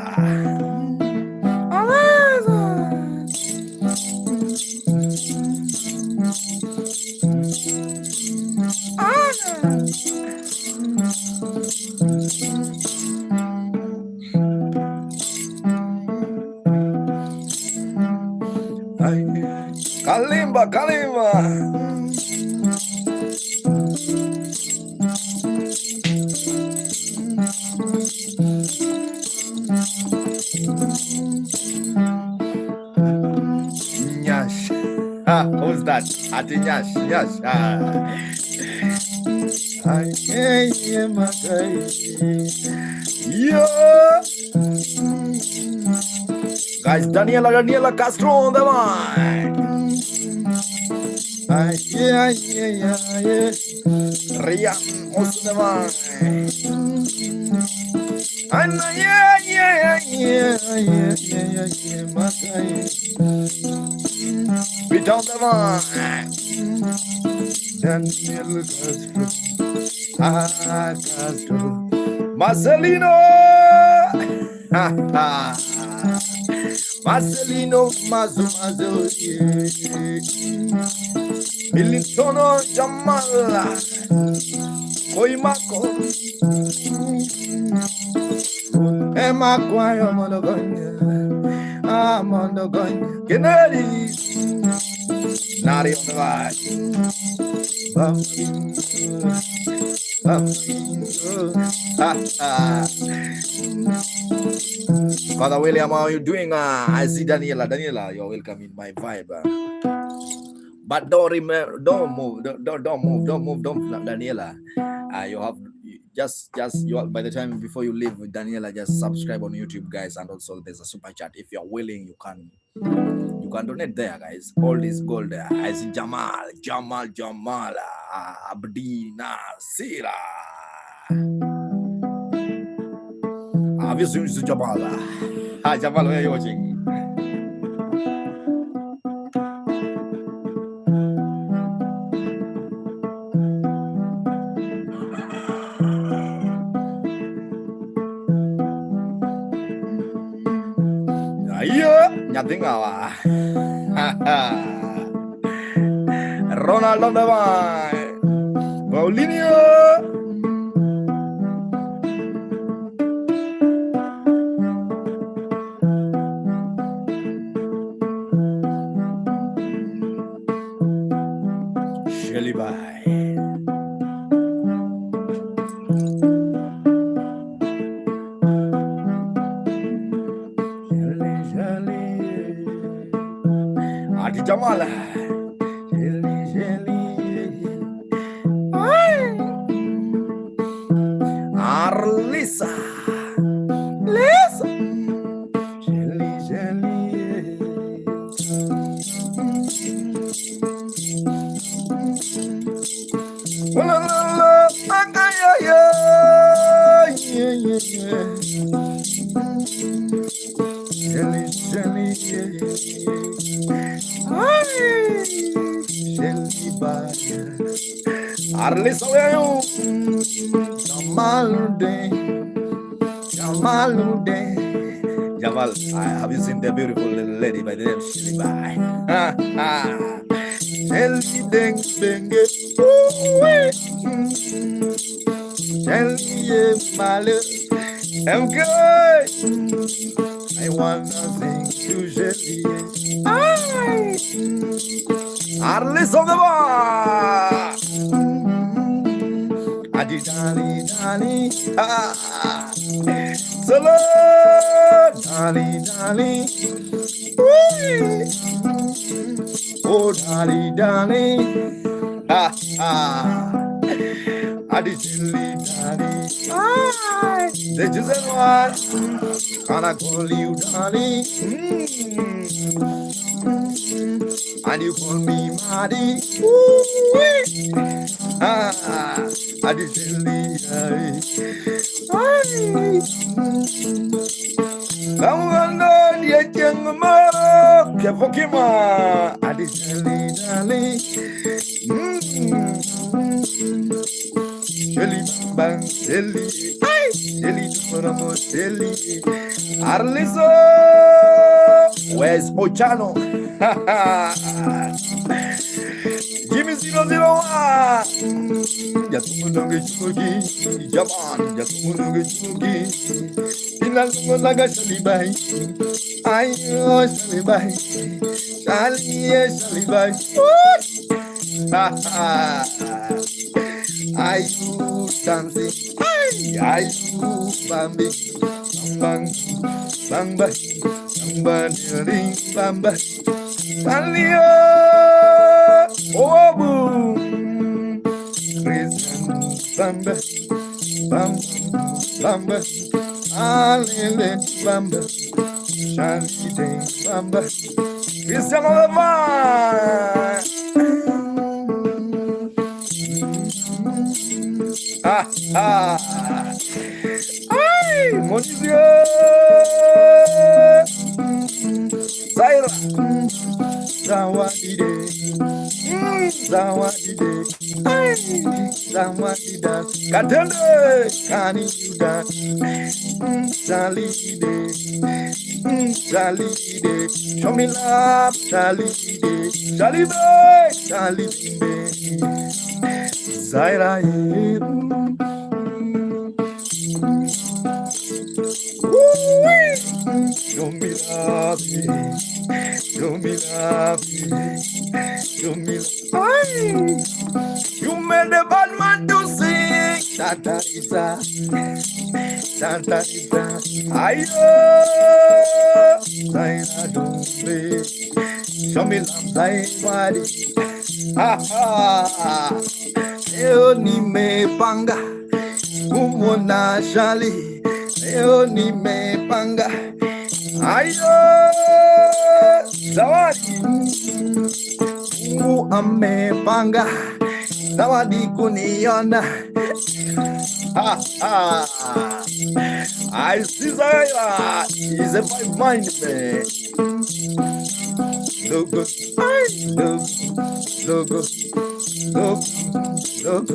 Kalimba. Ati nyash, nyash. Yeah. Guys, Daniela Castro on the line. Yeah. Rian also the line. Yeah. We down the line. Daniela Castro. Marcelino. Marcelino Mazu. Militono Jamala Koimako Emma Quayo Monogonia Mondogonia Kennedy Nari on the right Father William, how are you doing? I see Daniela, you're welcome in my vibe. But don't move, Daniela. You have just you by the time before you leave with Daniela, just subscribe on YouTube, guys, and also there's a super chat. If you're willing, you can donate there, guys. All this gold there. I see Jamal, Abdi Nasira. Have you seen Jamal? Hi Jamal, where are you watching? Nothing. Ronaldo Devine, Paulinho. Shelly Bye. Jamala. Arlisa. Lisa. Arlisa, where are you? Jamalude. Jamal, have you seen the beautiful little lady by the name of Shelly Bye? Shelly Deng Benge. Shelly Malu. I'm good. I want nothing to Shelly. Arlisa on the bar. Adi Dali, Solo, Dali, oh Dali, Adi Dali, the chosen one, can I call you Dali? And you call me Madi. I did Arliso, where's Mochano? Jimmy 001. Yatumunoge chugi, Japan, Yatumunoge chugi. Inalunga Shalibai. Ayo Shalibai. Shalibai. Ayu dancing. Ayu bambi. Bang bang bang bang bang bang bang. Oh, boom. Christian Bamba, Bamba, Alele Bamba, Shani Day Bamba, Christian on the vine. Ah, ah. Ay, Monizio. Zaira. Zawadide. Zawadide. Ay, Zawadida. Katende. Kani Yuda. Jalide. Jalide. Show me love. Jalide. Jalibe. Jalibe. Zaira. Show me love, show me love, show me love. You made the bad man to sing. Santa Rita, Santa Rita. Ayo, Zaina Dumbe. Show me love, Zaina. Ha ha. Eoni me panga, umona shali. Eoni me panga. Ayo, zawadi amepanga, zawadi kuniona. Ha ha. I see Zaira is a five mind man. Look good, look good, look good, look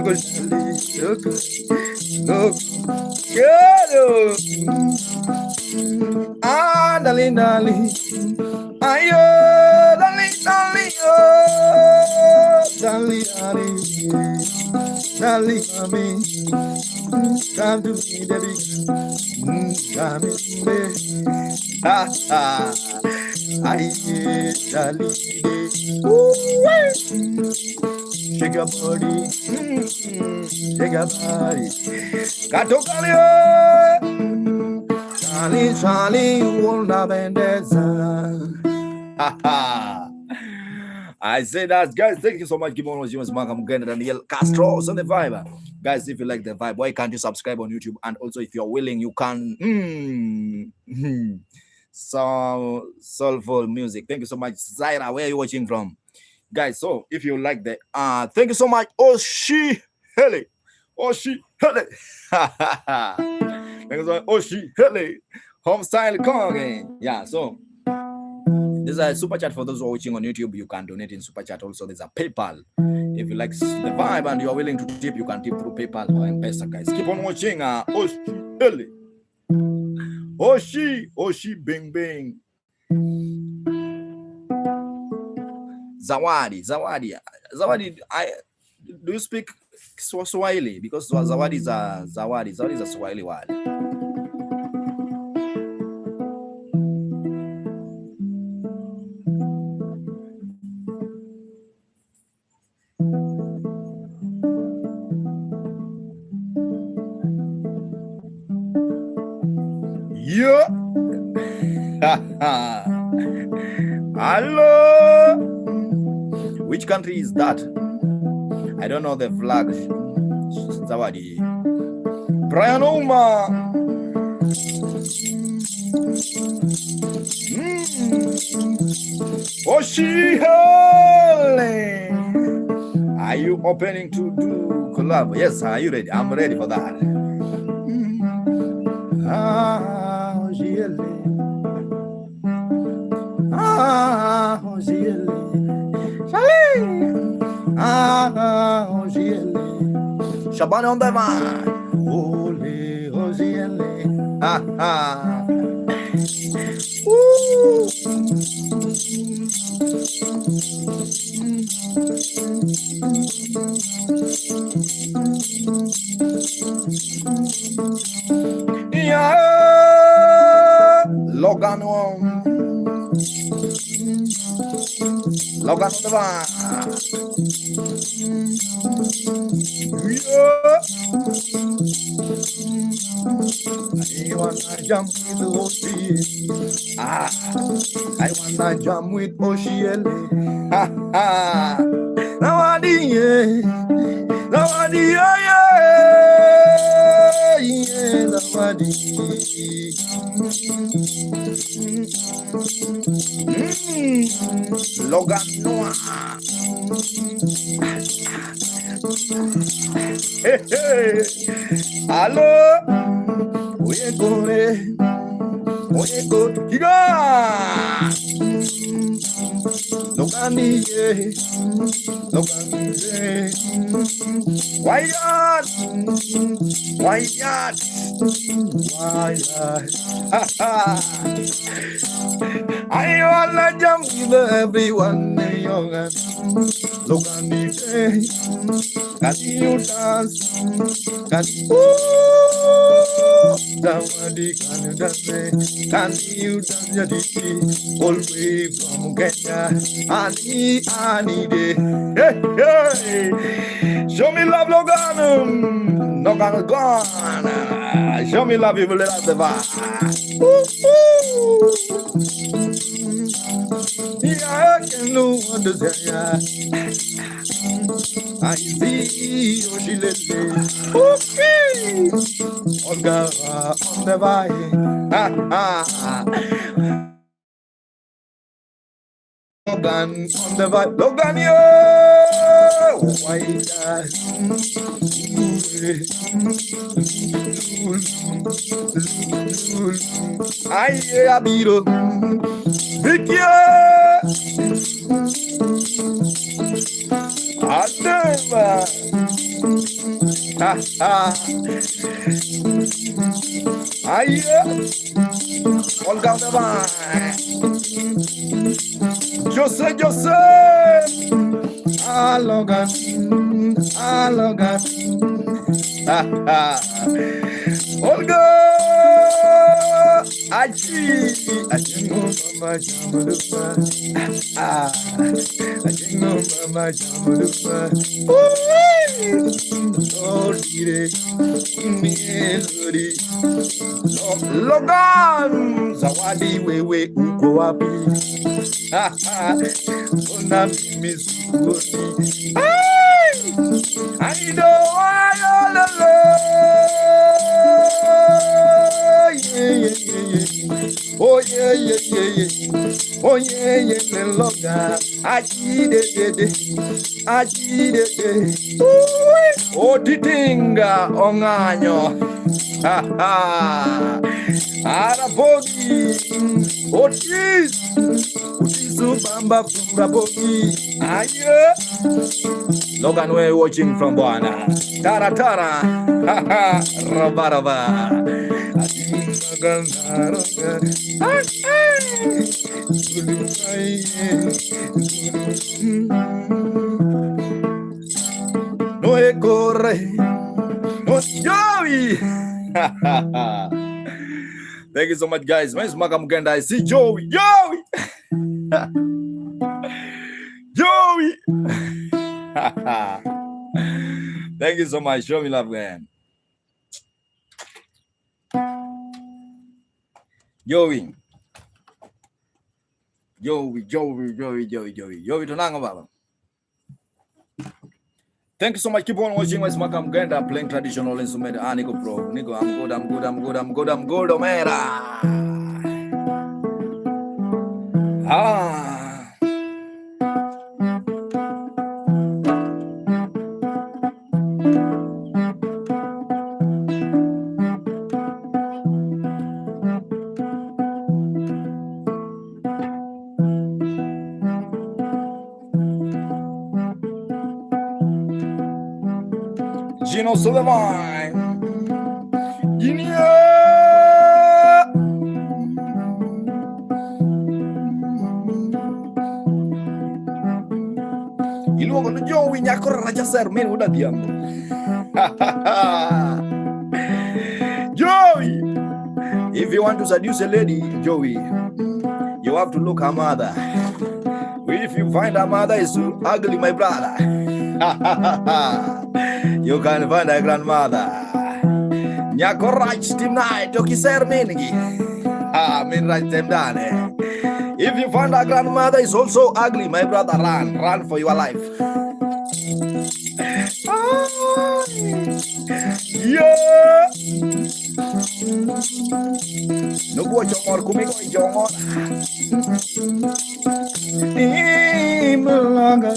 good, look good. Ah, darling, darling. Ayo, darling, darling, oh, darling, darling, darling, mami. Come to me, baby. Come to me. Ha ha. Aye, darling, shake your body, shake your body. Kato kalio. Charlie, Charlie, una bendeza. I say that, guys. Thank you so much. Give on was Mark. I'm going to Daniel Castro on the vibe, guys. If you like the vibe, why can't you subscribe on YouTube? And also, if you're willing, you can. So soulful music. Thank you so much, Zaira. Where are you watching from, guys? So if you like the thank you so much, Oshi Hele. Thank you so much, Oshi Hele. Home style Kong. Yeah, so there's a super chat for those who are watching on YouTube. You can donate in super chat. Also, there's a PayPal. If you like the vibe and you're willing to tip, you can tip through PayPal or M-Pesa, guys. Keep on watching. Oshi Hele. Oshi Bing Bing. Zawadi. Do you speak Swahili? Because Zawadi is a Swahili word. Yeah. Hello. Which country is that? I don't know the flag. Zawadi. Brian Oma. Oshihole. Are you opening to do collab? Yes, are you ready? I'm ready for that. Oshihole. Oshihole. Oshihole. Shabana on the man. Ole, Oshihole. Yeah, Logan on the van. I wanna jump with Oshi. I wanna jump with Oshi. Ha ha. Nawadi, Nawadi, Nawadi. Logan Noah. Hey, hey. Hello. Oye, Higa. Logani, Logani, Wyatt, Wyatt, Wyatt. I wanna jump with everyone, young and Logani, can you dance? Can you dance? Can you dance? Nyatiti, all the way from Kenya. I need it. Hey, hey. Show me love, Logan. Logan gone. Show me love, you will let the vibe. Yeah, I can know what to say. I see Oshi Lele. Okay. Olga on the vibe. Ha ha. Logan on the vibe. Logan, yo! Why that? Ay, abiro. Vicky! Adema! Ha ha! Ay, Olga on the vibe. Yo sé. Logan. Olga. Aji no mama jamalupa. Aji no mama jamalupa. Oh, dire. Melody. Logan. Zawadi wewe uko wapi? Ona mimi sikuoni. I know I all alone. Yeah. Oh yeah. Oh yeah, Logan. Aji de. Oh titinga onganyo. Arabogi. Otisu bamba from Rabogi. Aye. Logan, we're watching from Buana. Tara. Roba. No corre. No Joey. Thank you so much, guys. Mas Makamuganda. I see Joey. Thank you so much. Show me love, man. Joey, tunanga baba. Thank you so much. Keep on watching my Makam Ganda playing traditional instrument. Nico Pro. Nico, I'm good, Omera. Gino Sullivan. Y luego no Joey nyakora raja ser men udah diam. Joey, if you want to seduce a lady, Joey, you have to look her mother. If you find a mother is so ugly, my brother, you can find a grandmother. Nyako right tonight, tokiser mingi. Min right them done. If you find a grandmother is also ugly, my brother, run for your life. Yeah. No go jongor kumiko jongor. Imlanga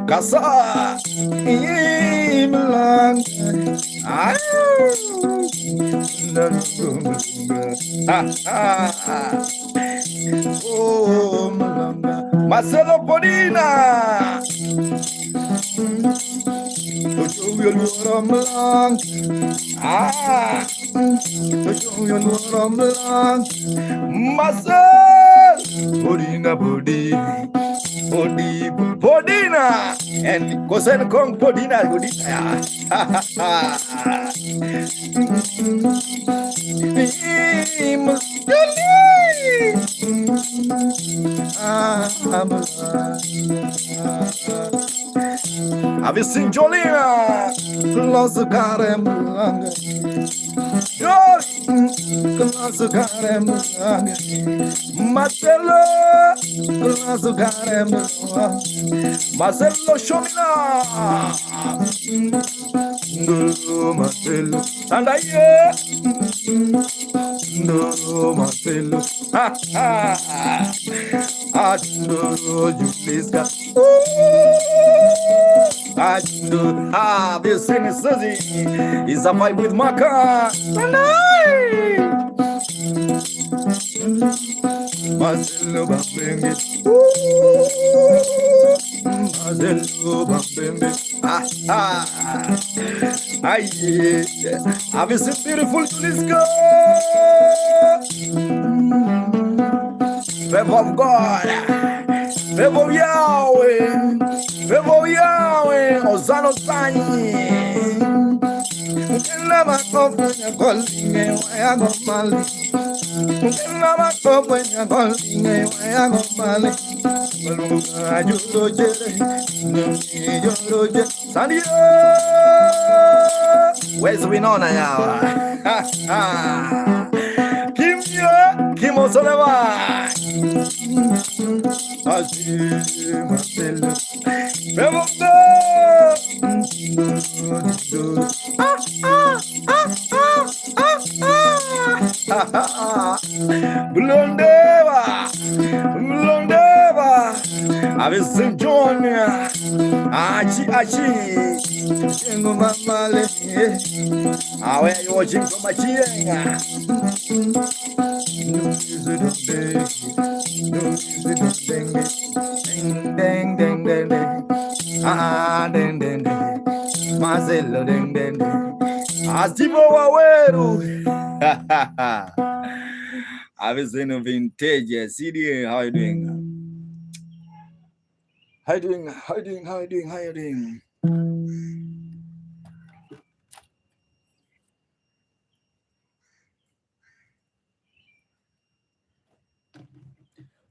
kasa imlanga. Oh, Marcelo Podina. Marcel Podina and Kosen Kong Podina Have you seen Jolina? Close Karem Close Karem Marcelo Close Karem Marcelo Shomina Marcelo and I Marcelo you please God this thing is Suzy is a fight with Maka. Marcelo Bambembe. Marcelo Bambembe. Have you seen beautiful Tuliska? Favor of God. Favor of Yahweh. Favor of Yahweh. Osano Tani. Never come when you're calling me, why I go Mali. Never come when you're calling me, why I go Mali. Sandio, where's Winona now? Kim Osoleva. Marcelo. Blondeva, I've seen John. Achi, Jingo Mamale. How are you watching from my chienga? Ding, Marcelo, ding. Astimo Waweru. I've seen a vintage CD. How you doing? How you doing?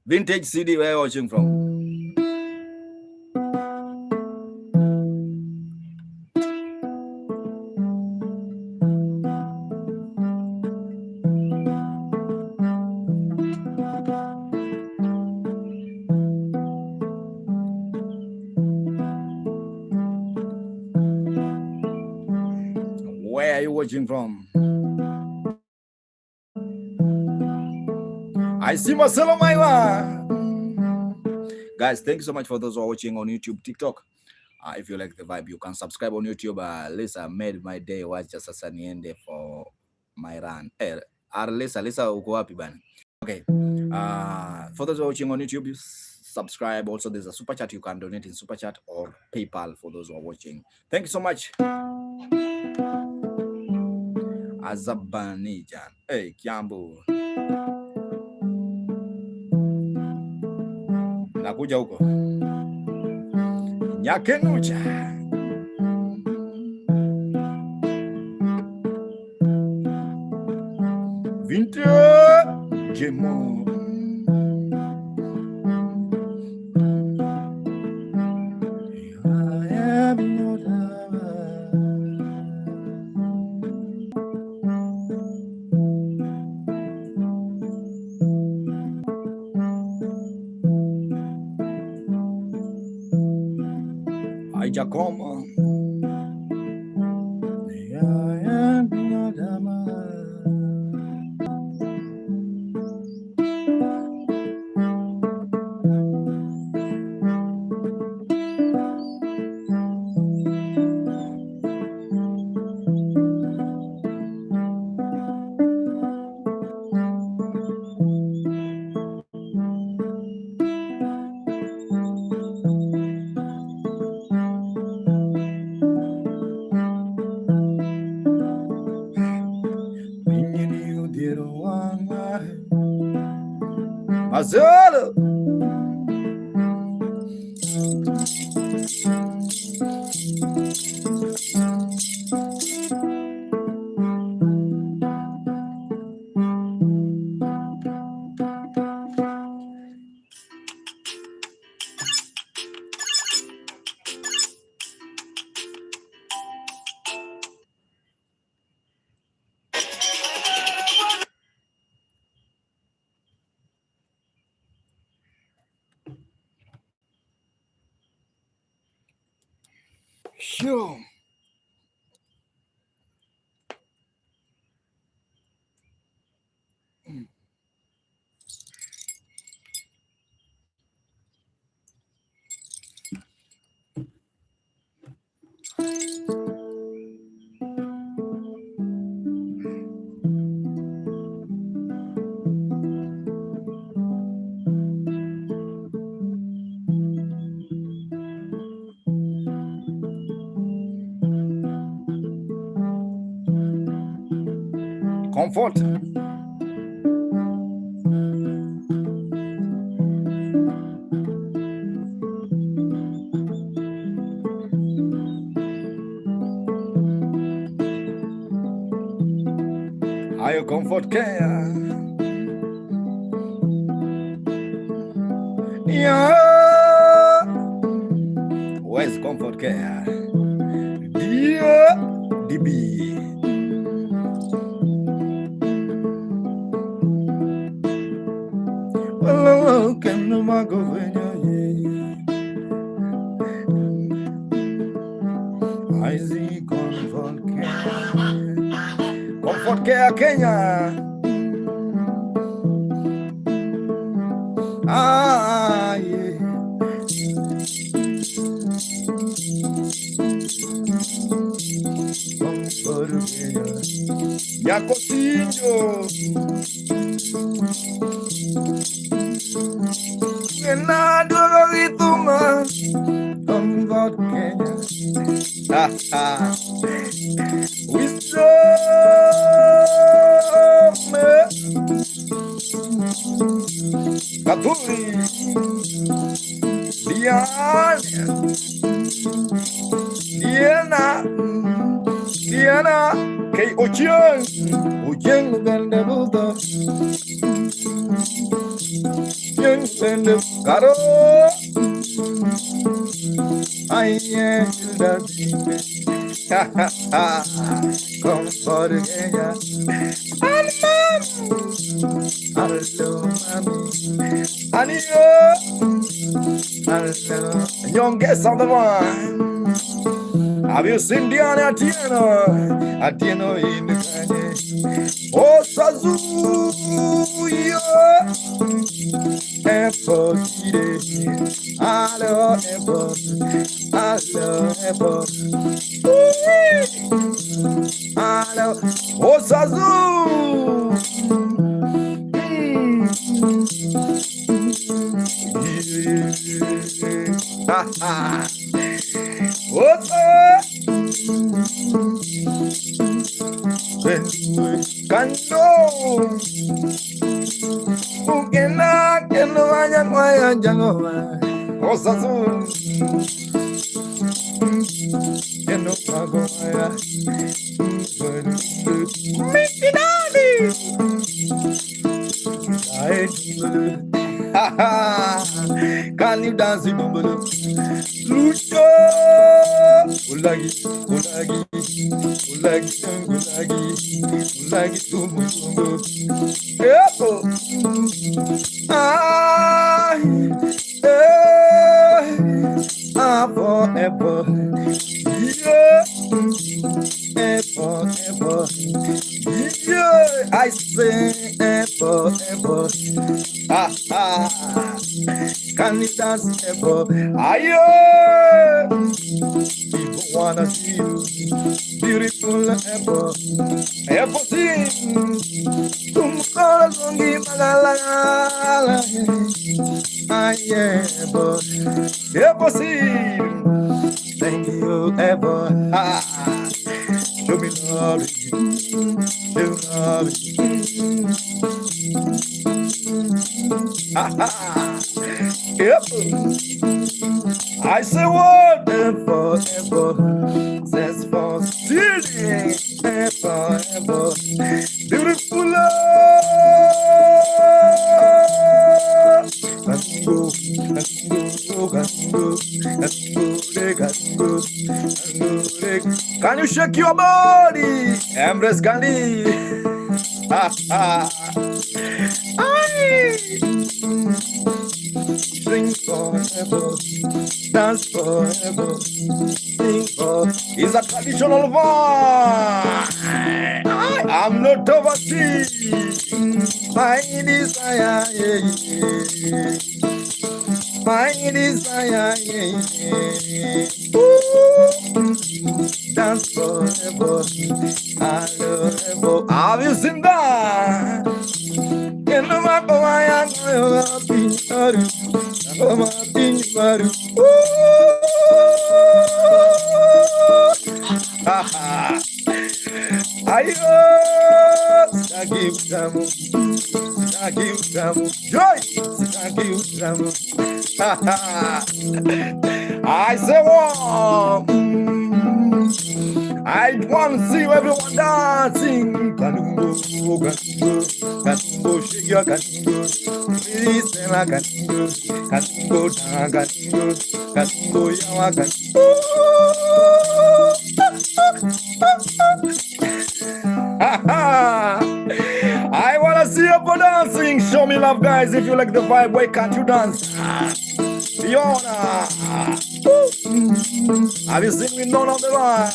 Vintage CD, where are you watching from? Where are you watching from? I see Marcelo Maiwa. Guys, thank you so much for those who are watching on YouTube, TikTok. If you like the vibe, you can subscribe on YouTube. Lisa made my day. Watch just as niende for my run. Lisa uko wapi bana? Okay. For those who are watching on YouTube, subscribe. Also, there's a super chat. You can donate in super chat or PayPal for those who are watching. Thank you so much. Azabanijan. Hey, Kiambu. Nakuja huko. Nyakenucha. Vintage Jemo. Giacomo. Mazolo. Sure. Comfort. Are you comfort care? Yeah. Where's comfort care? Dear DB. Well, can no mago I see comfort care. Comfort care Kenya. Ah, yeah. Comfort Kenya. Yacotinho. Nado itu mah. Comfort Kenya. Ha ha. Katuri Diana kay Ojeng ganda buta Ojeng ganda karo Aye Comfort Kenya. Hello, mommy. Hello. Youngest on the one. Have you seen Diana Atieno in the Kanye? Oh, Sazuya. Airport, hello, airport. Hello, airport. Hello, oh, Sazu. What's up? Kando Ukena kendo wanya kwaya jangoma Osasu Kendo kwaya Mikinani Can you dance in Dumbolo? Lucho Ulagi Tumbo forever Yeah, ever, ever. Yeah, I say ever, ever. Ha ha. Can you dance ever? Aye. People wanna see you, beautiful ever. Ever sing. Tumkara songi magalala. Aye, ever. Ever sing. Thank you ever. Ha. Show me love. Show me love. Ha ha. Yep. I say what? Ever, ever. Says for stealing. Ever, ever. Beautiful love. Gango, gango, gango, gango, gango. Can you shake your body? Embrace Gandhi. Ha ha. Sing forever, dance forever, sing forever. It's a traditional one. I'm not overseas. My desire, yeah, yeah. My desire, yeah, yeah. Ooh. Dance forever, I love forever. Have you seen that? In the map of my hand, Ayo, sagi utamu, joy, sagi utamu. I say, wow. I want to see everyone dancing. Kanungo, kanungo, kanungo, shake your kanungo. Please, Stella, kanungo, kanungo, da, kanungo, kanungo, yawa, kanungo. I want to see you for dancing. Show me love, guys. If you like the vibe, why can't you dance? Fiona. Have you seen me none of the one?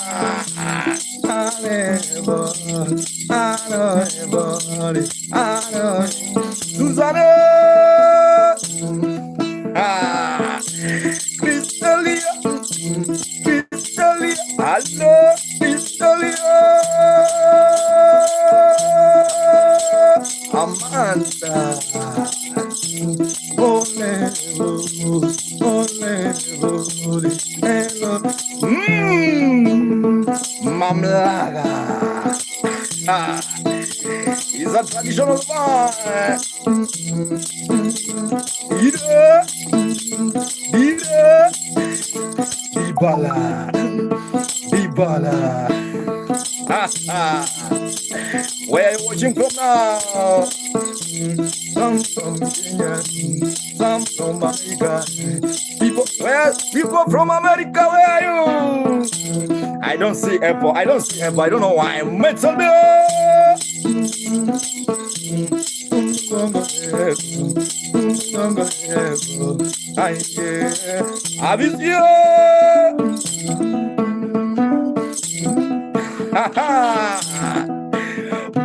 Susanna. Crystalia. Crystalia. Hello, Crystalia. Amanda. Mamlaga. It's a traditional one. Ida. Dibala. Where are you watching from now? Some from Kenya, some from America. People from America, where are you? I don't see Apple. I don't know why. Metal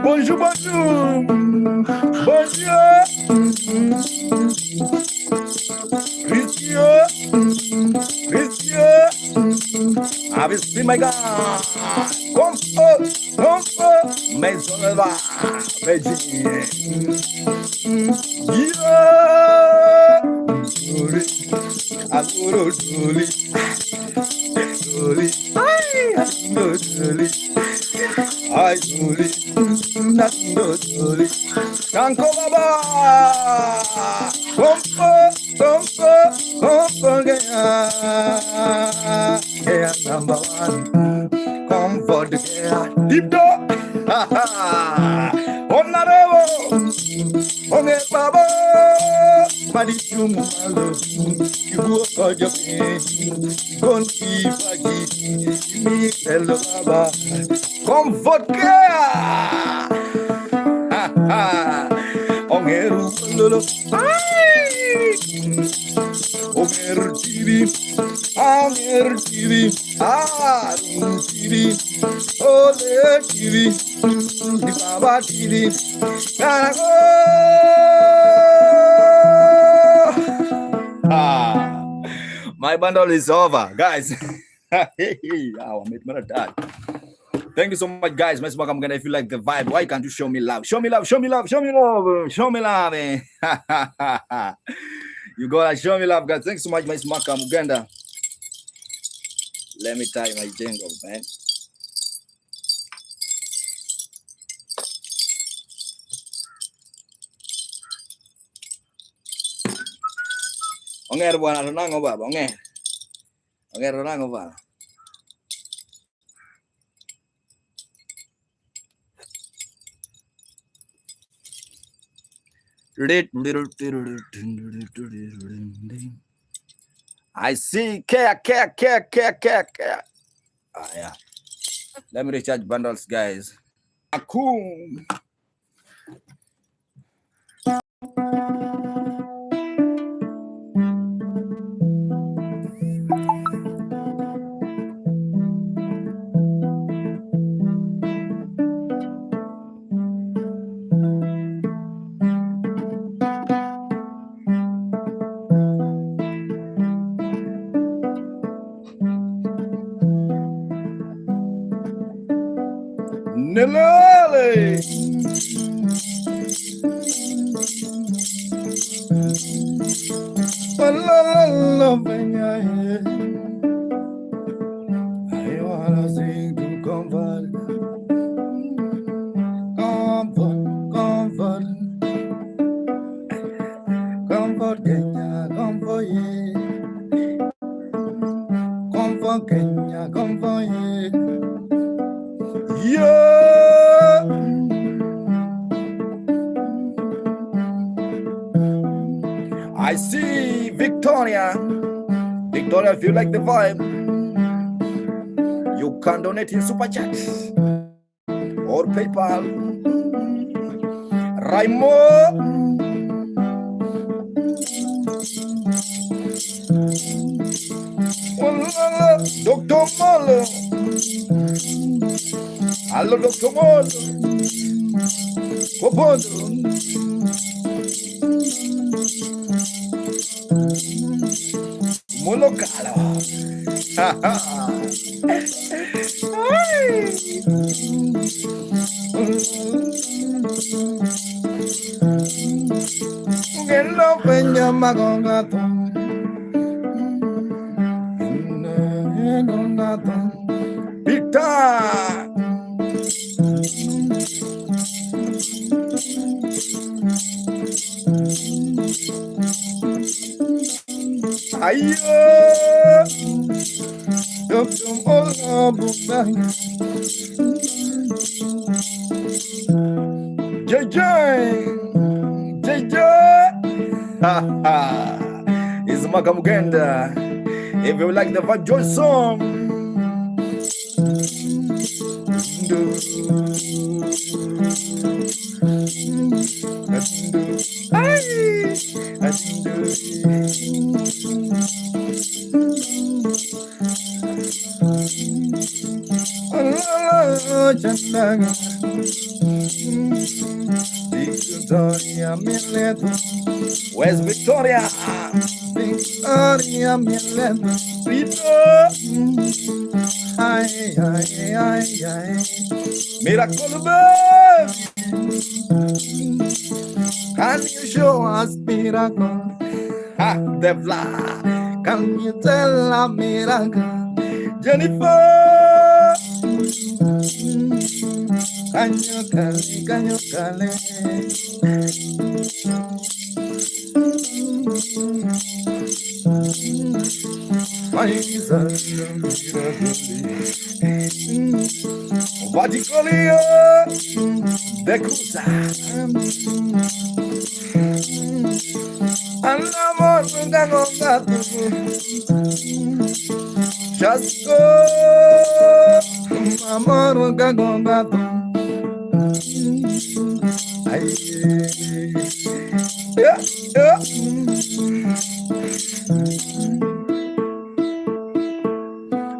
Bonjour, bonjour. Bonjour. Christian. Have you seen my God? Come on. Maison Elva. Yeah. Aguro Doli. Ay, Doli. Nothing but Doli. Kanko Baba. Comfort, yeah, number one. Comfort, yeah. Deep dog. Honorable. Onge Baba. Madichum malo. You work on your pain. Don't keep a key. Me tell Baba. Comfort, yeah. Ongeru lolo. Onger TV. Anger TV, TV, Ole TV, Baba TV, gotta go. My bundle is over, guys. Hey, I made that. Thank you so much, guys. If you like the vibe, why can't you show me love? Show me love, show me love, show me love, show me love. You gotta show me love, guys. Thanks so much, Miss Makam Uganda. Let me tie my jingle, man. Onger buana renang ba, onger. Onger renang ba. I see care. Ah, yeah. Let me recharge bundles, guys. Akum. Nelale. I wanna sing to comfort, Kenya, comfort yeah, comfort Kenya, comfort yeah. I see Victoria. Victoria, if you like the vibe, you can donate in Super Chat or PayPal. Raimo. Dr. Molo. Hello, Dr. Molo. Popondo. Molokalo. Hello, Peña Magongato. Victor. Ayo, JJ, it's Makamuganda. If you like the vibe, join song. Where's Victoria? Victoria, Miracle baby, can you show us miracle? Devla, can you tell a miracle? Jennifer, can you call it? What you call it? The Kusa. And amor nunca contato. Just go. Amor nunca contato. Yeah.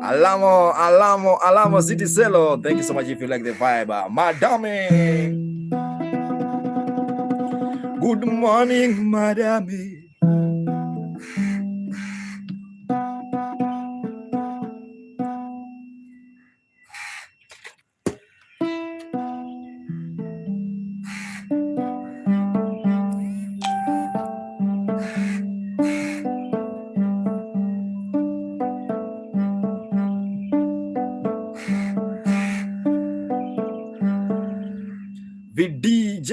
Alamo, City Celo. Thank you so much if you like the vibe. Madame. Good morning, Madame. The DJ.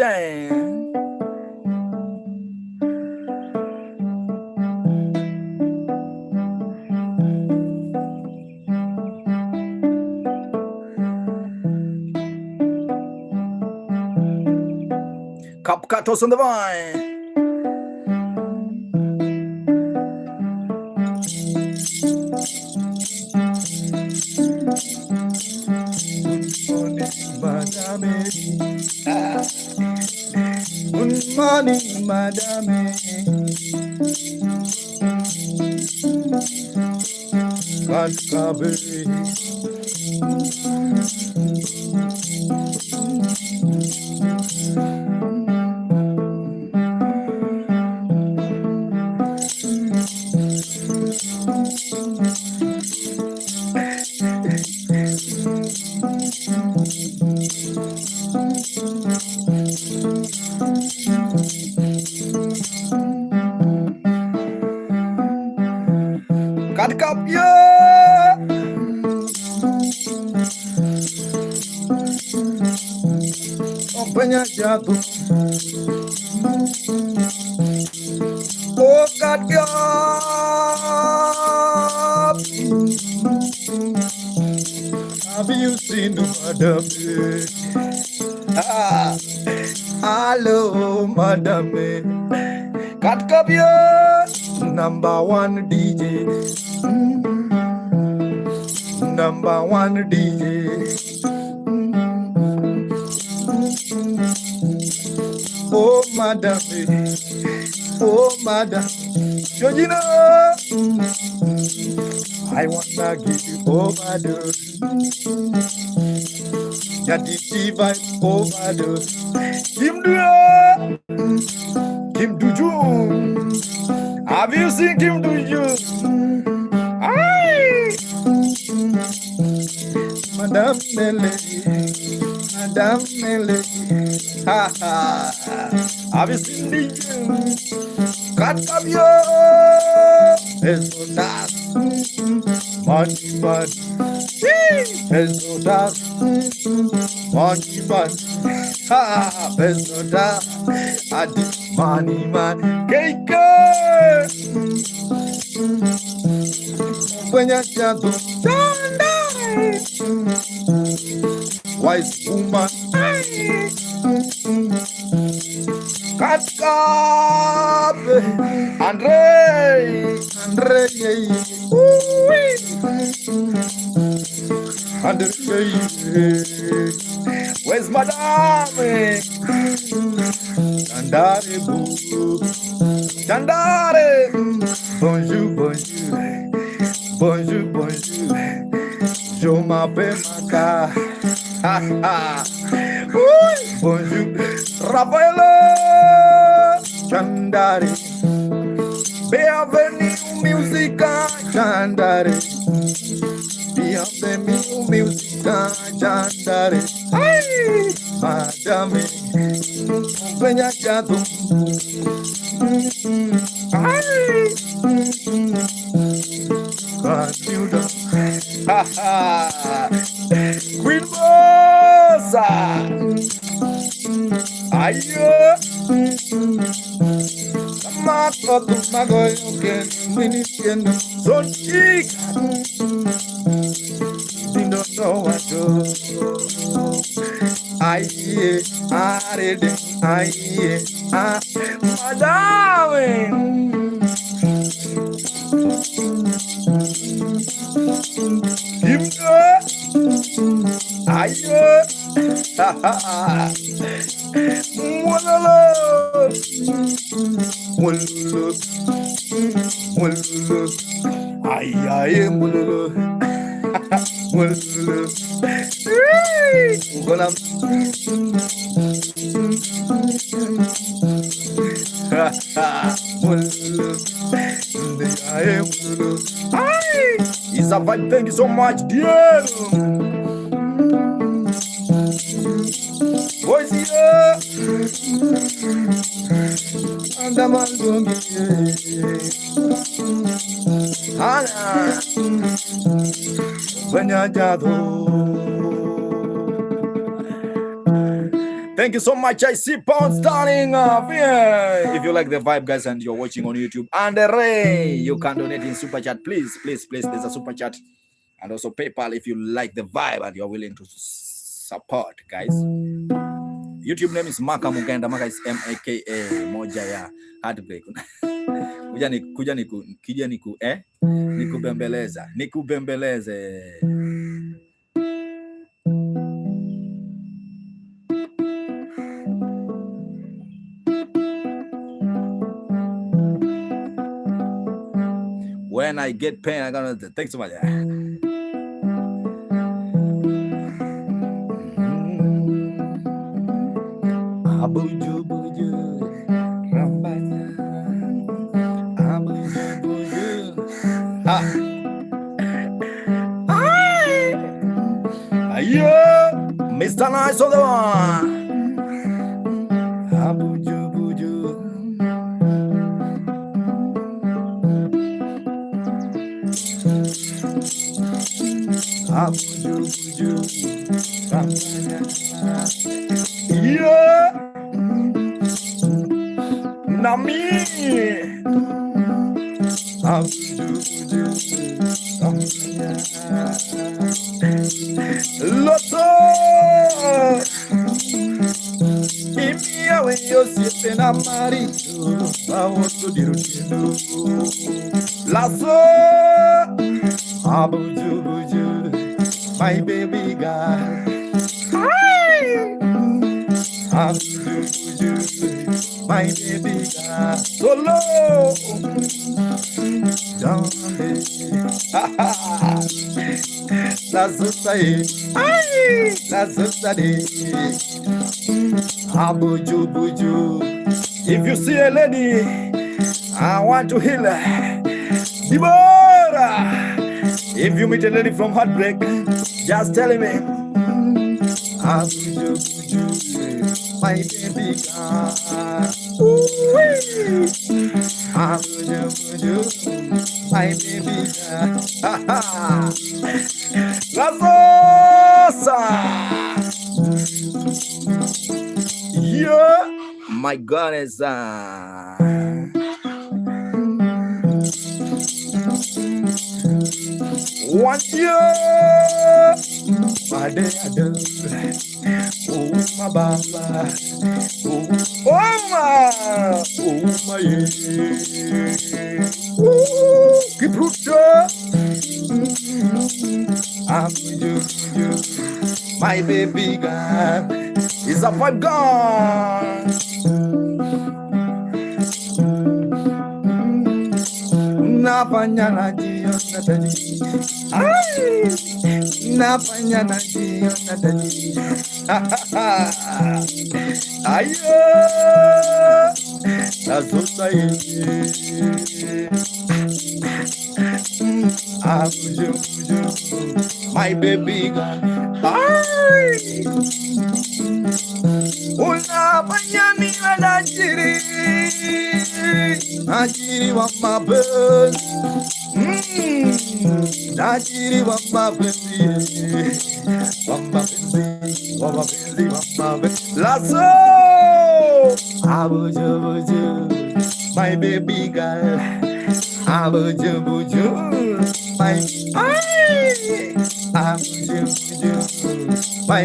Kapkatos on the vine. Good morning, Madame. God cover. God cover you. Banyak jatuh. Oh God, God. Have you seen the Madame? Hello, Madame. God, number one DJ. Number one DJ. Oh, Madame. Oh, Madame. Georgina. I wanna give you overdose. Nyatiti vibe overdose. Kim Do. Have you seen Kim Do? Madame Melody. Madame Melody. Ha ha. Have you seen the Cut up your eso das money man. Eso das money man. Ha eso das adi money man. Cake. Banyak jatuh. Wise woman. Cut up, Andre, where's Madame? Chandare, Chandare, bonjour, bonjour, bonjour, bonjour, je m'appelle Maka, ha ha, bonjour, Raphaël. Chandare, bienvenue musica Chandare, bienvenue musica Chandare. Ay, Madame, banyak jatuh. Ay, Canada, ha ha, Queen Bossa. Ayo. Mato tu magoyo que ni siendo so chica. You don't know what to. Aye, arede, aye, Madame. Himno, ayo, ha ha. Mololo, mololo, mololo, ay ay mololo. It's a vibe. Thank you so much, dear. Boys here. And the man don't Thank you so much. I see Pound starting off. Yeah. If you like the vibe, guys, and you're watching on YouTube and Ray, you can donate in super chat. Please. There's a super chat and also PayPal if you like the vibe and you're willing to support, guys. YouTube name is Maka Mugenda. Maka is MAKA moja ya Heartbreak. Nikubembeleze. When I get pain, I gotta thanks so much. Abuju buju rambanya, abuju buju. Ayo, Mr. Nice on the one. Abuju buju. Abuju buju rambanya. Yeah. Nami. Loto. Imia when you sit na marido, I want to do. Lasso. Abuju buju, my baby girl. Abuju buju, my baby girl. Solo. That's Abuju buju. If you see a lady, I want to heal her. Deborah. If you meet a lady from Heartbreak, just tell me. Abuju buju, my baby girl. Abuju buju, my baby girl. Yeah, my goodness. One year, my day, oh my baba, oh my, keep rooted. Abuju, my baby girl is a vibe gone. Nafanya na jiona tadi, nafanya na jiona tadi. Ayo, nazosaye. Abuju, my baby girl. Unafanya niwe najiri, najiri wa mapenzi, najiri wa mapenzi, wa mapenzi, wa mapenzi, wa mapenzi. Lasso, abuju buju, my baby girl. Abuju buju, my abuju buju, my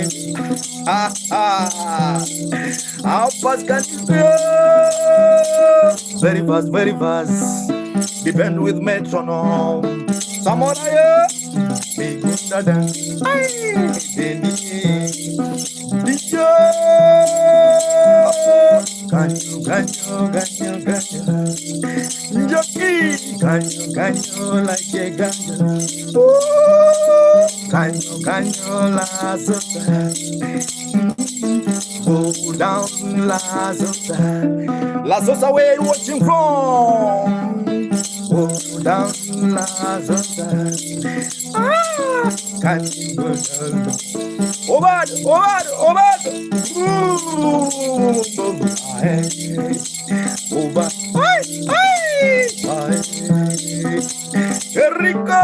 how fast can you go? Very fast. Depend with metronome. Samurai, big dada. Ganyo. Jockey, ganyo like a ganyo. Ganyo. Canyola Sota. Go down La Sosa. La Sosa, where you watching from? Go down La Sosa. Can you go down? Obad. Obad. Rico.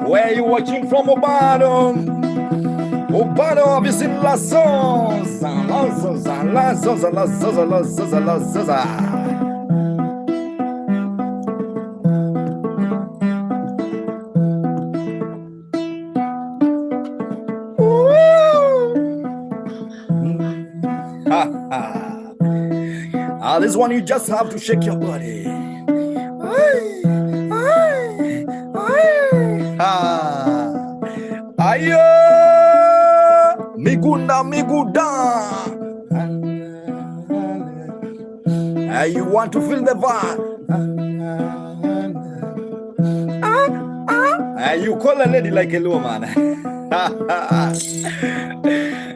Where you watching from, Obado? Obado, visit La Sosa. La Sosa. This one you just have to shake your body. Miguda. You want to feel the vibe? You call a lady like a low man.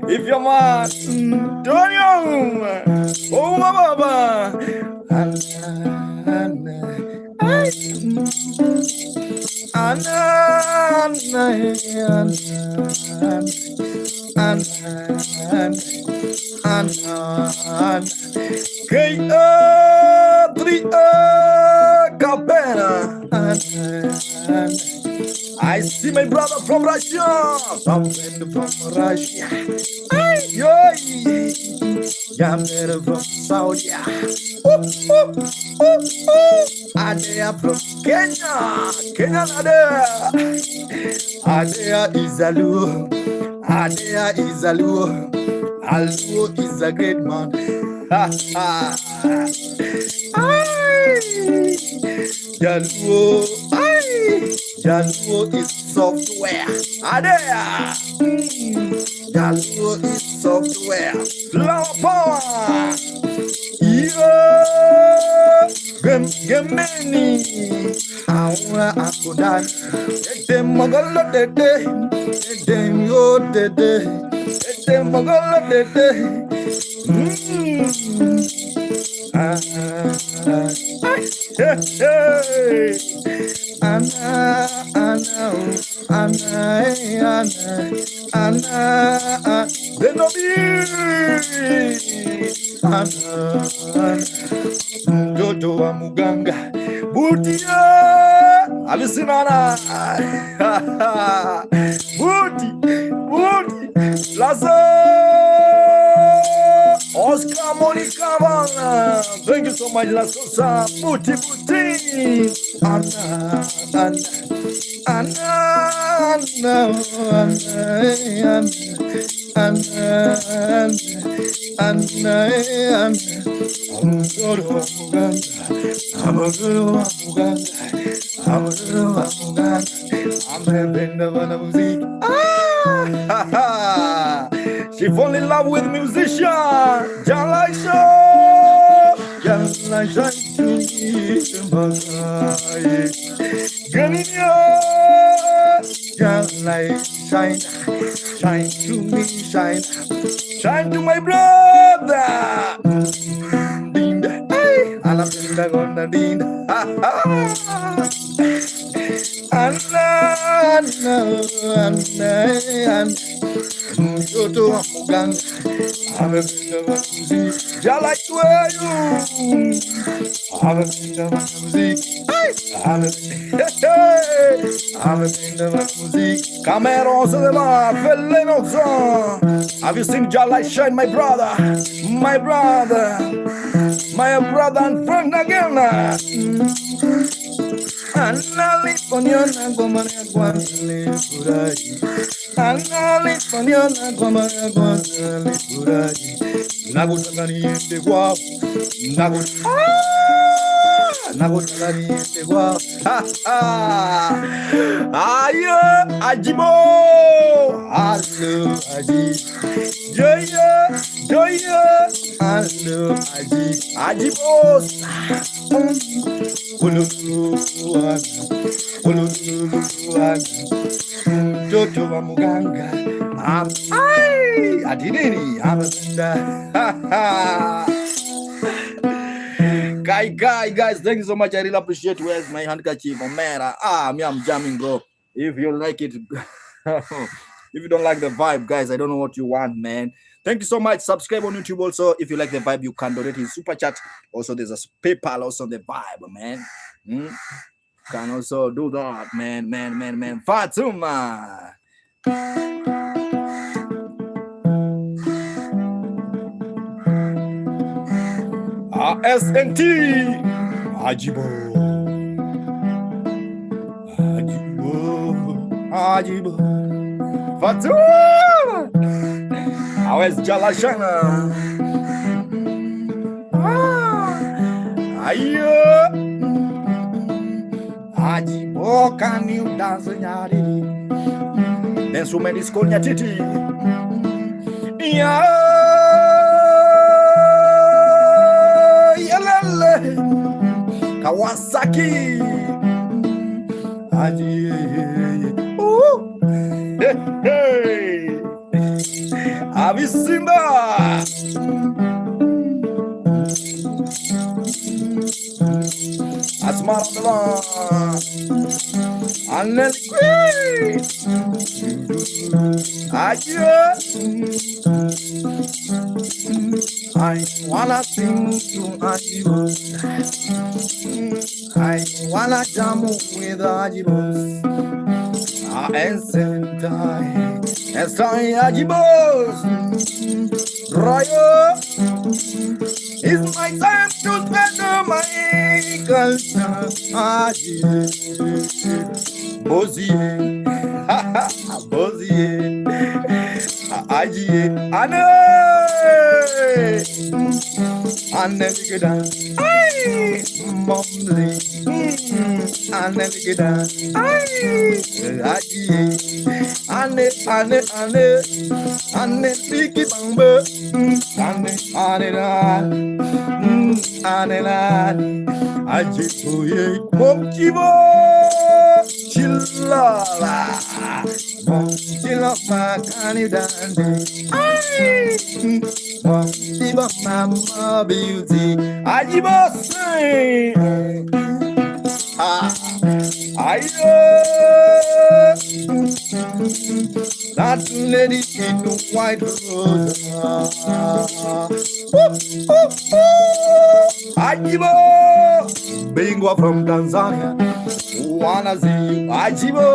If your man, don't you? Oh, Baba. I see my brother from Russia. From Russia. You're from Saudi. Adea from Kenya. Kenyan Adea is Alu. Alu is a great man. Jaluo is software. Adea. Jaluo is software. Flower power. Gemini. Aura akudan. Ete magalo dede. Ete yo dede. Ete magalo dede. Mtoto wa muganga butia alisinana buti Lazo Oscar Monica Bana. Thank you so much, Lazo. Buti She fall in love with musician. Jalai show. Jalai shine Ganyo. Jalai shine to me, shine to my brother. Dinda, Anna Dinda gonna Dinda. Anna. Mtoto wa muganga amependa muziki. I like to hear you. Amependa muziki. Amependa muziki. Cameron se va, Felenoza. Have you seen Jalai Shine, my brother? My brother and friend again. Analiponiona goma ya kwale furahi. Analiponiona goma ya kwale furahi. Nagutaka niende kwao. Nagutaka niende kwao. Ayo ajibo. Hello aji. Yeah. Yo, yeah. Hello, Aji boss. Mtoto wa muganga. Ai, adinini amependa. Guys, thank you so much. I really appreciate. Where's my handkerchief? Omera. Me, I'm jamming, bro. If you like it, if you don't like the vibe, guys, I don't know what you want, man. Thank you so much. Subscribe on YouTube also. If you like the vibe, you can donate in Super Chat. Also, there's a PayPal also on the vibe, man. Can also do that, man. Fatuma. SNT. Ajibo. Fatuma. Where's Jalashana? Ayo. Ajibo, can you dance nyatiti? Dance woman is called nyatiti. Yeah. Yalele. Kawasaki. Aji. Hey. Avisimba. Asmarala. Anelquay. Aja. I wanna sing to Ajibos. I wanna jam with Ajibos. And Sentai Ajibos. Royo. It's my time to spend my culture. Bozie. Bozie. Aji. Ane. Anegida. Momly. Anegida. Aji. Ane. Ane Biki Bamba. Ane. Aji Boye. Momchibo. Chillala. Momchilama Kanidande. Momchiba Mama Beauty. Aji Bossy. Ayo. That lady in the white rose. Ajibo, Bingwa from Tanzania. Wanna see you, Ajibo.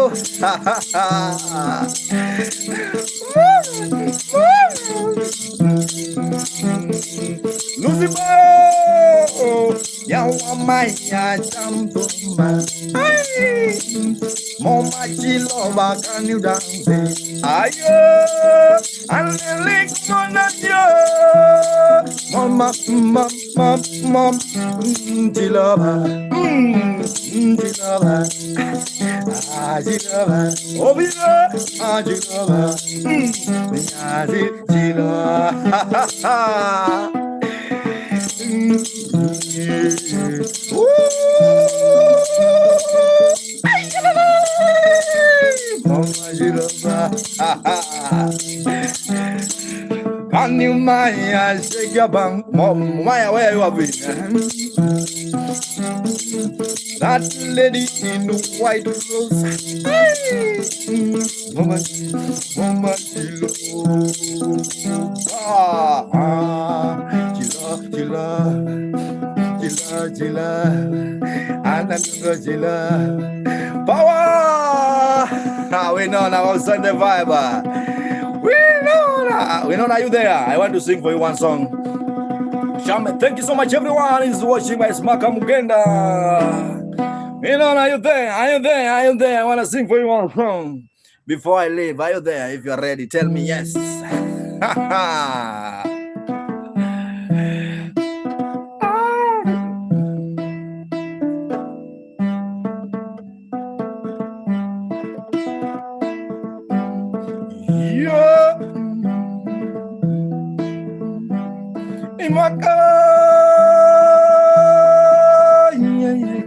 Lucifer, Yawamaya Jambuma. Mama Chilova, can you dance? Ayo, and the lick on Mama, Chilova, Chilova, Chilova, Obila, Chilova, Can you Maya shake your bang? Maya, where you have been? That lady in the white rose. Mama, Chila, Chila, Power! We know now, Sunday vibe. We know now you there. I want to sing for you one song. Shame, thank you so much, everyone is watching my Smaka Mugenda. We know now you there. Are you there? I want to sing for you one song. Before I leave, are you there? If you're ready, tell me yes. Maka. Yeah, yeah, yeah.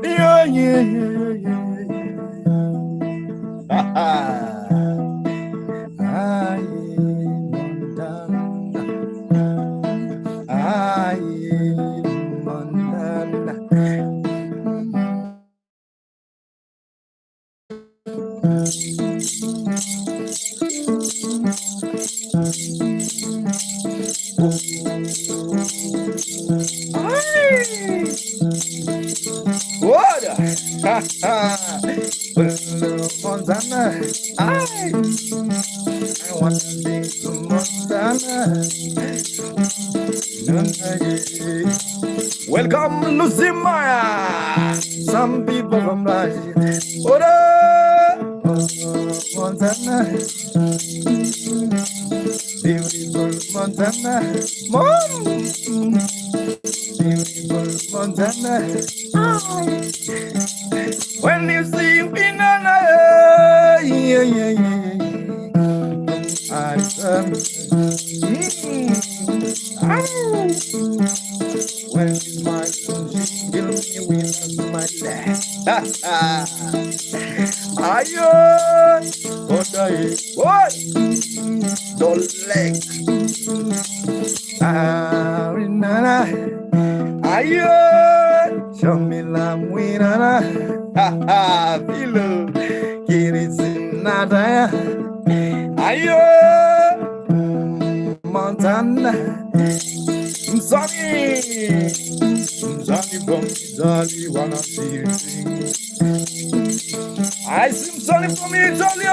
Yeah, yeah, yeah. Aye, Montana. What? Montana. I want to sing to Montana. Welcome, Lucimaya. Some people from Brazil. Montana. Beautiful Montana. Mom. Beautiful Montana. When you see Winona, yeah, yeah, yeah. I come. When you smile, she kill me with a smile. Ayo, what? Don't leg. Arinana. Ayo, show me la muinana. Filo, kirisinada. Ayo, Montana. Sunny, Sunny from Italy, wanna see you sing. I sing Sunny from Italy.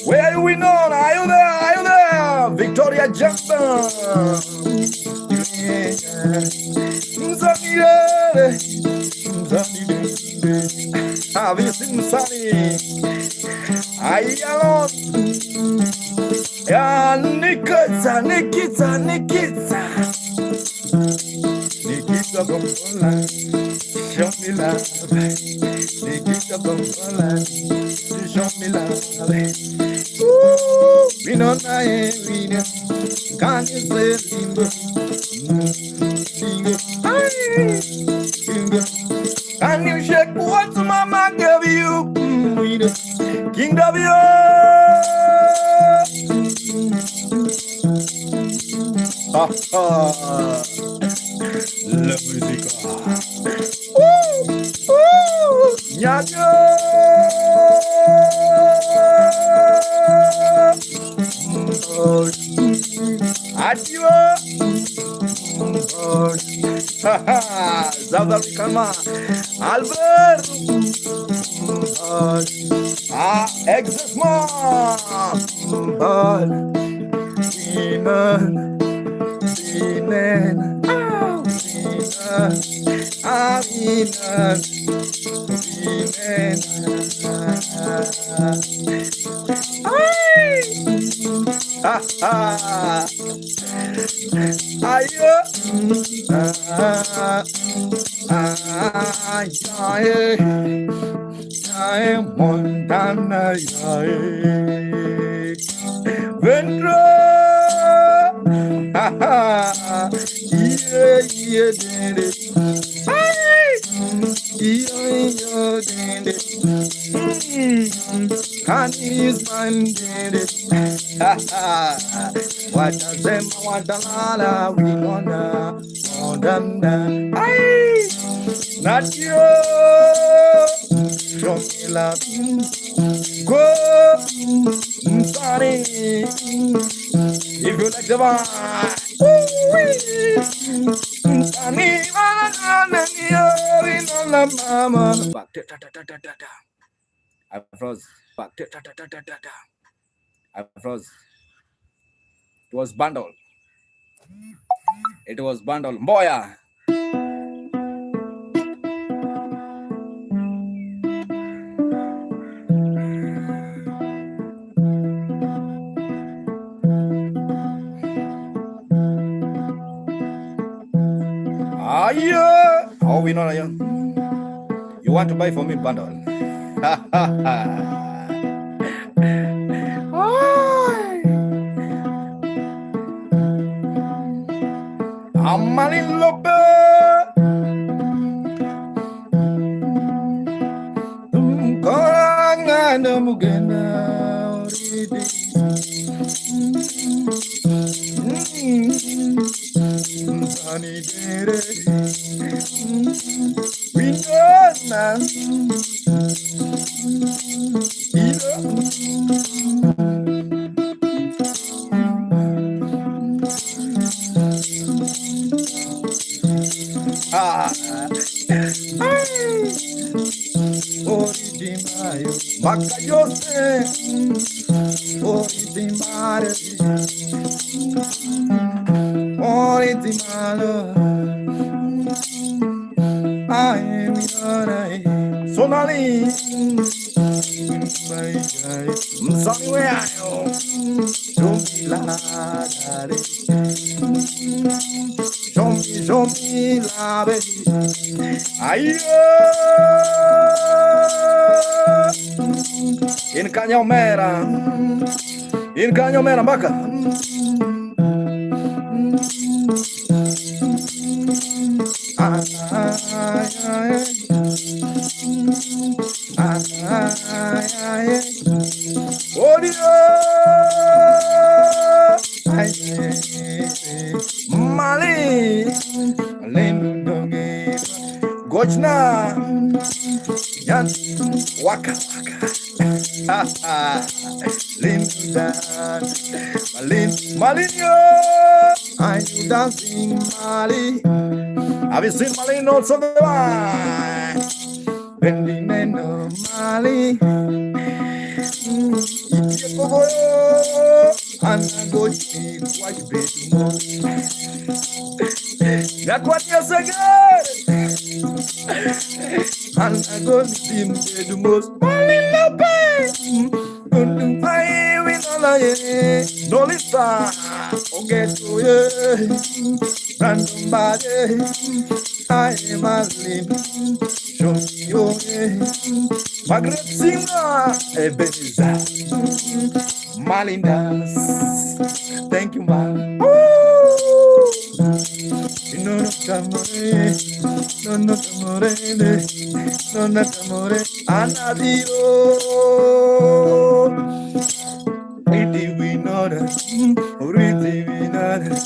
Where are you known? Are you there? Are you there? Victoria Jackson. Have you seen Sunny? I alone. Yeah, Nikita, Nikita, Nikita. Nikita from Poland. Show me love. Nikita from Poland. Show me love. Ooh, we know I we know. Can't you say bingo? Bingo. Bingo. Can you shake what mama gave you? We know. King W. Ha ha. La música. Nyago. Adieu. South African man. Albert. Excess man. Winner. Montana, Vendra. Yeah, yeah, did it. Yeah, did it. Can't you find it? What does them want to la we gonna Ay, not you. Show me love. Go, sorry. If you like the vibe. I froze. I froze. It was bundle. It was bundle. Boya. Aye. Oh, we know you. You want to buy for me bundle? Amali lobe. Koranga no mugena oridi. Sunny dere. We know now. Oridimayo, Macayose, Oridimare, Oridimalo, I am Sonali, somewhere, don't lie, show me, love, ayo. In Canyomera, Baka. Mali, Gojna, Waka Waka, Linda, Malinho, are you dancing, Mali? Have you seen Malin also the one? Bending in Mali, and I go to quite big. That's what you say, and I go to see the most no lista, okay, to you, random body, I am a limb, show you, Margaret Singer, Ebenezer, Malindas, thank you, man. No, Anadio. We know that, really we know that.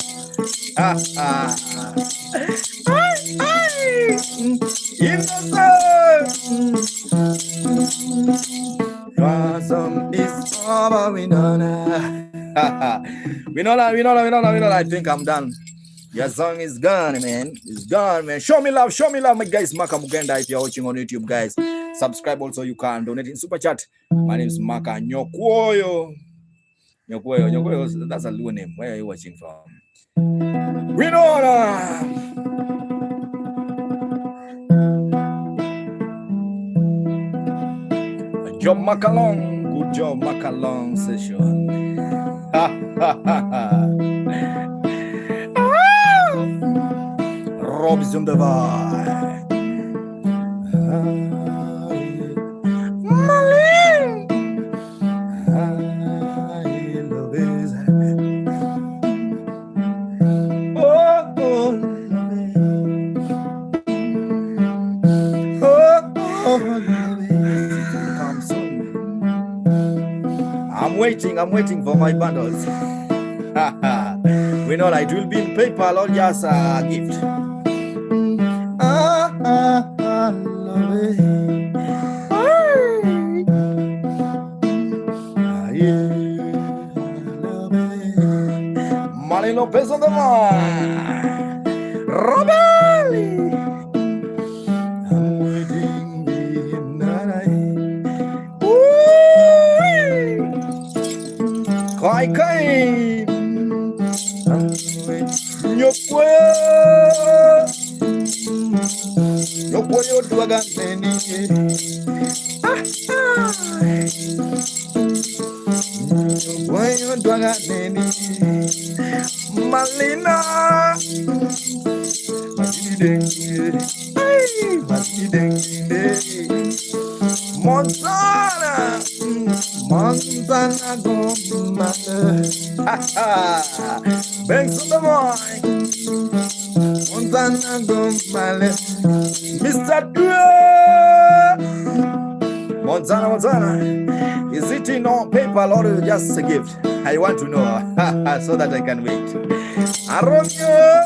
Ransom is over, we know that. We know that. I think I'm done. Your song is gone, man. It's gone, man. Show me love, my guys. Maka Mugenda, if you're watching on YouTube, guys. Subscribe also, you can donate in Super Chat. My name is Maka Nyokwoyo. Nyokwoyo, that's a Luo name. Where are you watching from? We know that. Job Makalong. Good job, Makalong session. Rob's on the vibe. Malin. I love it. Oh, love it. Come soon. I'm waiting for my bundles. We know that it will be in PayPal or just a gift. I love it. Love it. Mali Lopez on the line. Robali. I'm waiting midnight. Kai. Nyokwoyo dwaga neni. Nyokwoyo dwaga neni. Malina. Montana Gomana. Banks on the boy. Montana Gomana. Mr. Dre. Montana. Is it in on paper or just a gift? I want to know so that I can wait. Arroyo.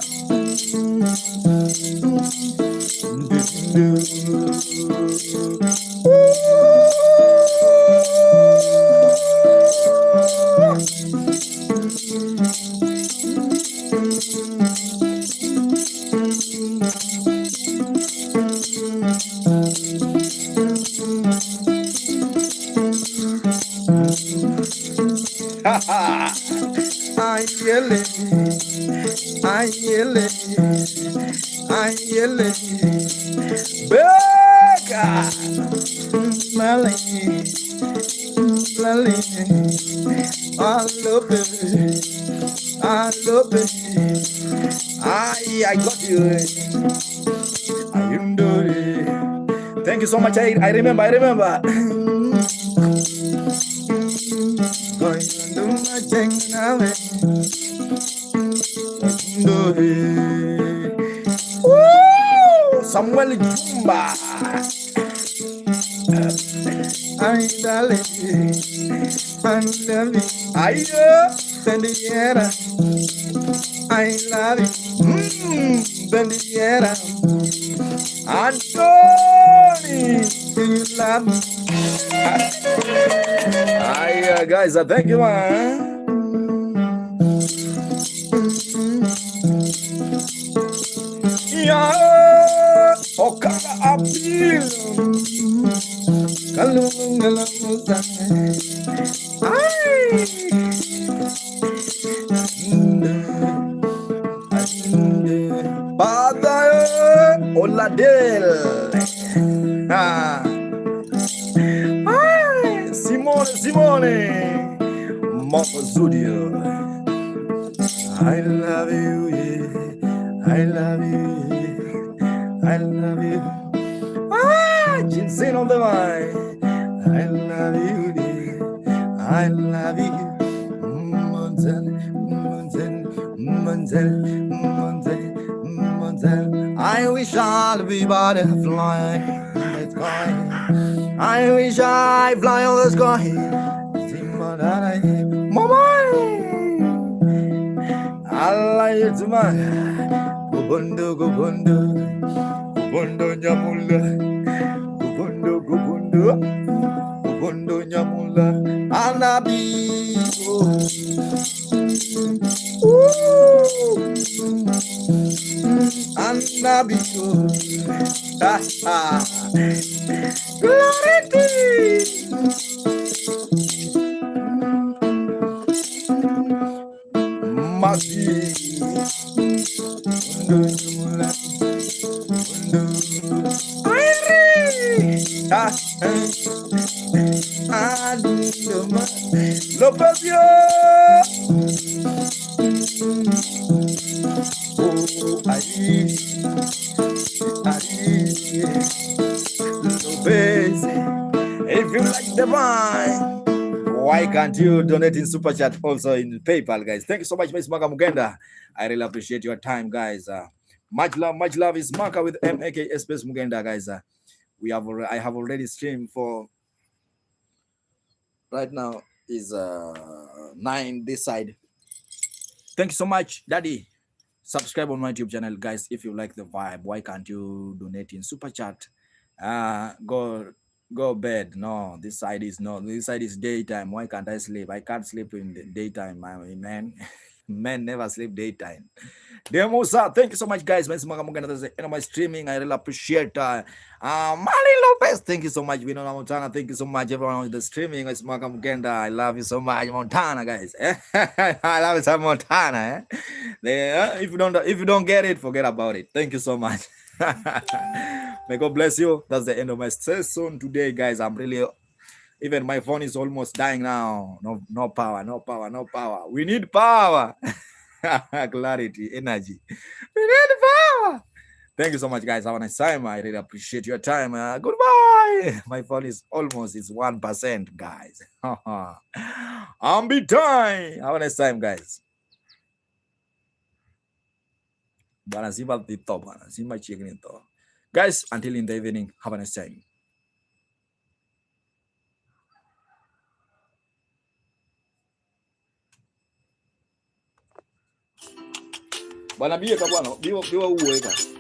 I yell it, Becca, Melly, I love it, I got you, I do it. Thank you so much. I remember. Going to do my thing now. Woo! Samuel Jumba. I darling, Bendiera. I love you, Bendiera. Anthony, do you love me? Hi guys, thank you, man. Yeah, Okada Abdul. Kalungala Musa. Bada Oladel. Simone. Moko Studio. I love you, yeah. I love you. Ginseng on the vine. I love you, yeah. I love you. Montel. I wish I'd be butterfly in the sky. I wish I fly on the sky. Mama, I like it too much. Gubundo nyamula. Gubundo nyamula. Anabigo. Anabigo. Glory. Masi. Lopezio. Lopez. If you like the wine, why can't you donate in Super Chat, also in PayPal, guys? Thank you so much, Miss Maka Mugenda. I really appreciate your time, guys. Much love is Maka with MAK Space Mugenda, guys. I have already streamed for right now is 9 this side. Thank you so much, Daddy. Subscribe on my YouTube channel, guys. If you like the vibe, why can't you donate in Super Chat? Go bed. No, this side is daytime. Why can't I sleep? I can't sleep in the daytime, man. Men never sleep daytime. Demosa, thank you so much, guys. That's the end of my streaming. I really appreciate Mali Lopez. Thank you so much, Vinona Montana. Thank you so much, everyone on the streaming. It's Maka Mugenda. I love you so much, Montana, guys. I love you so much, Montana. If you don't get it, forget about it. Thank you so much. May God bless you. That's the end of my session today, guys. I'm really, even my phone is almost dying now. No power. We need power. Clarity, energy. We need power. Thank you so much, guys. Have a nice time. I really appreciate your time. Goodbye. My phone is almost 1%, guys. I'm be time. Have a nice time, guys. Bana simba tito bana simba chicken ito. Guys, until in the evening, have a nice time. Bana biye ka bwana, biwa uwe ka.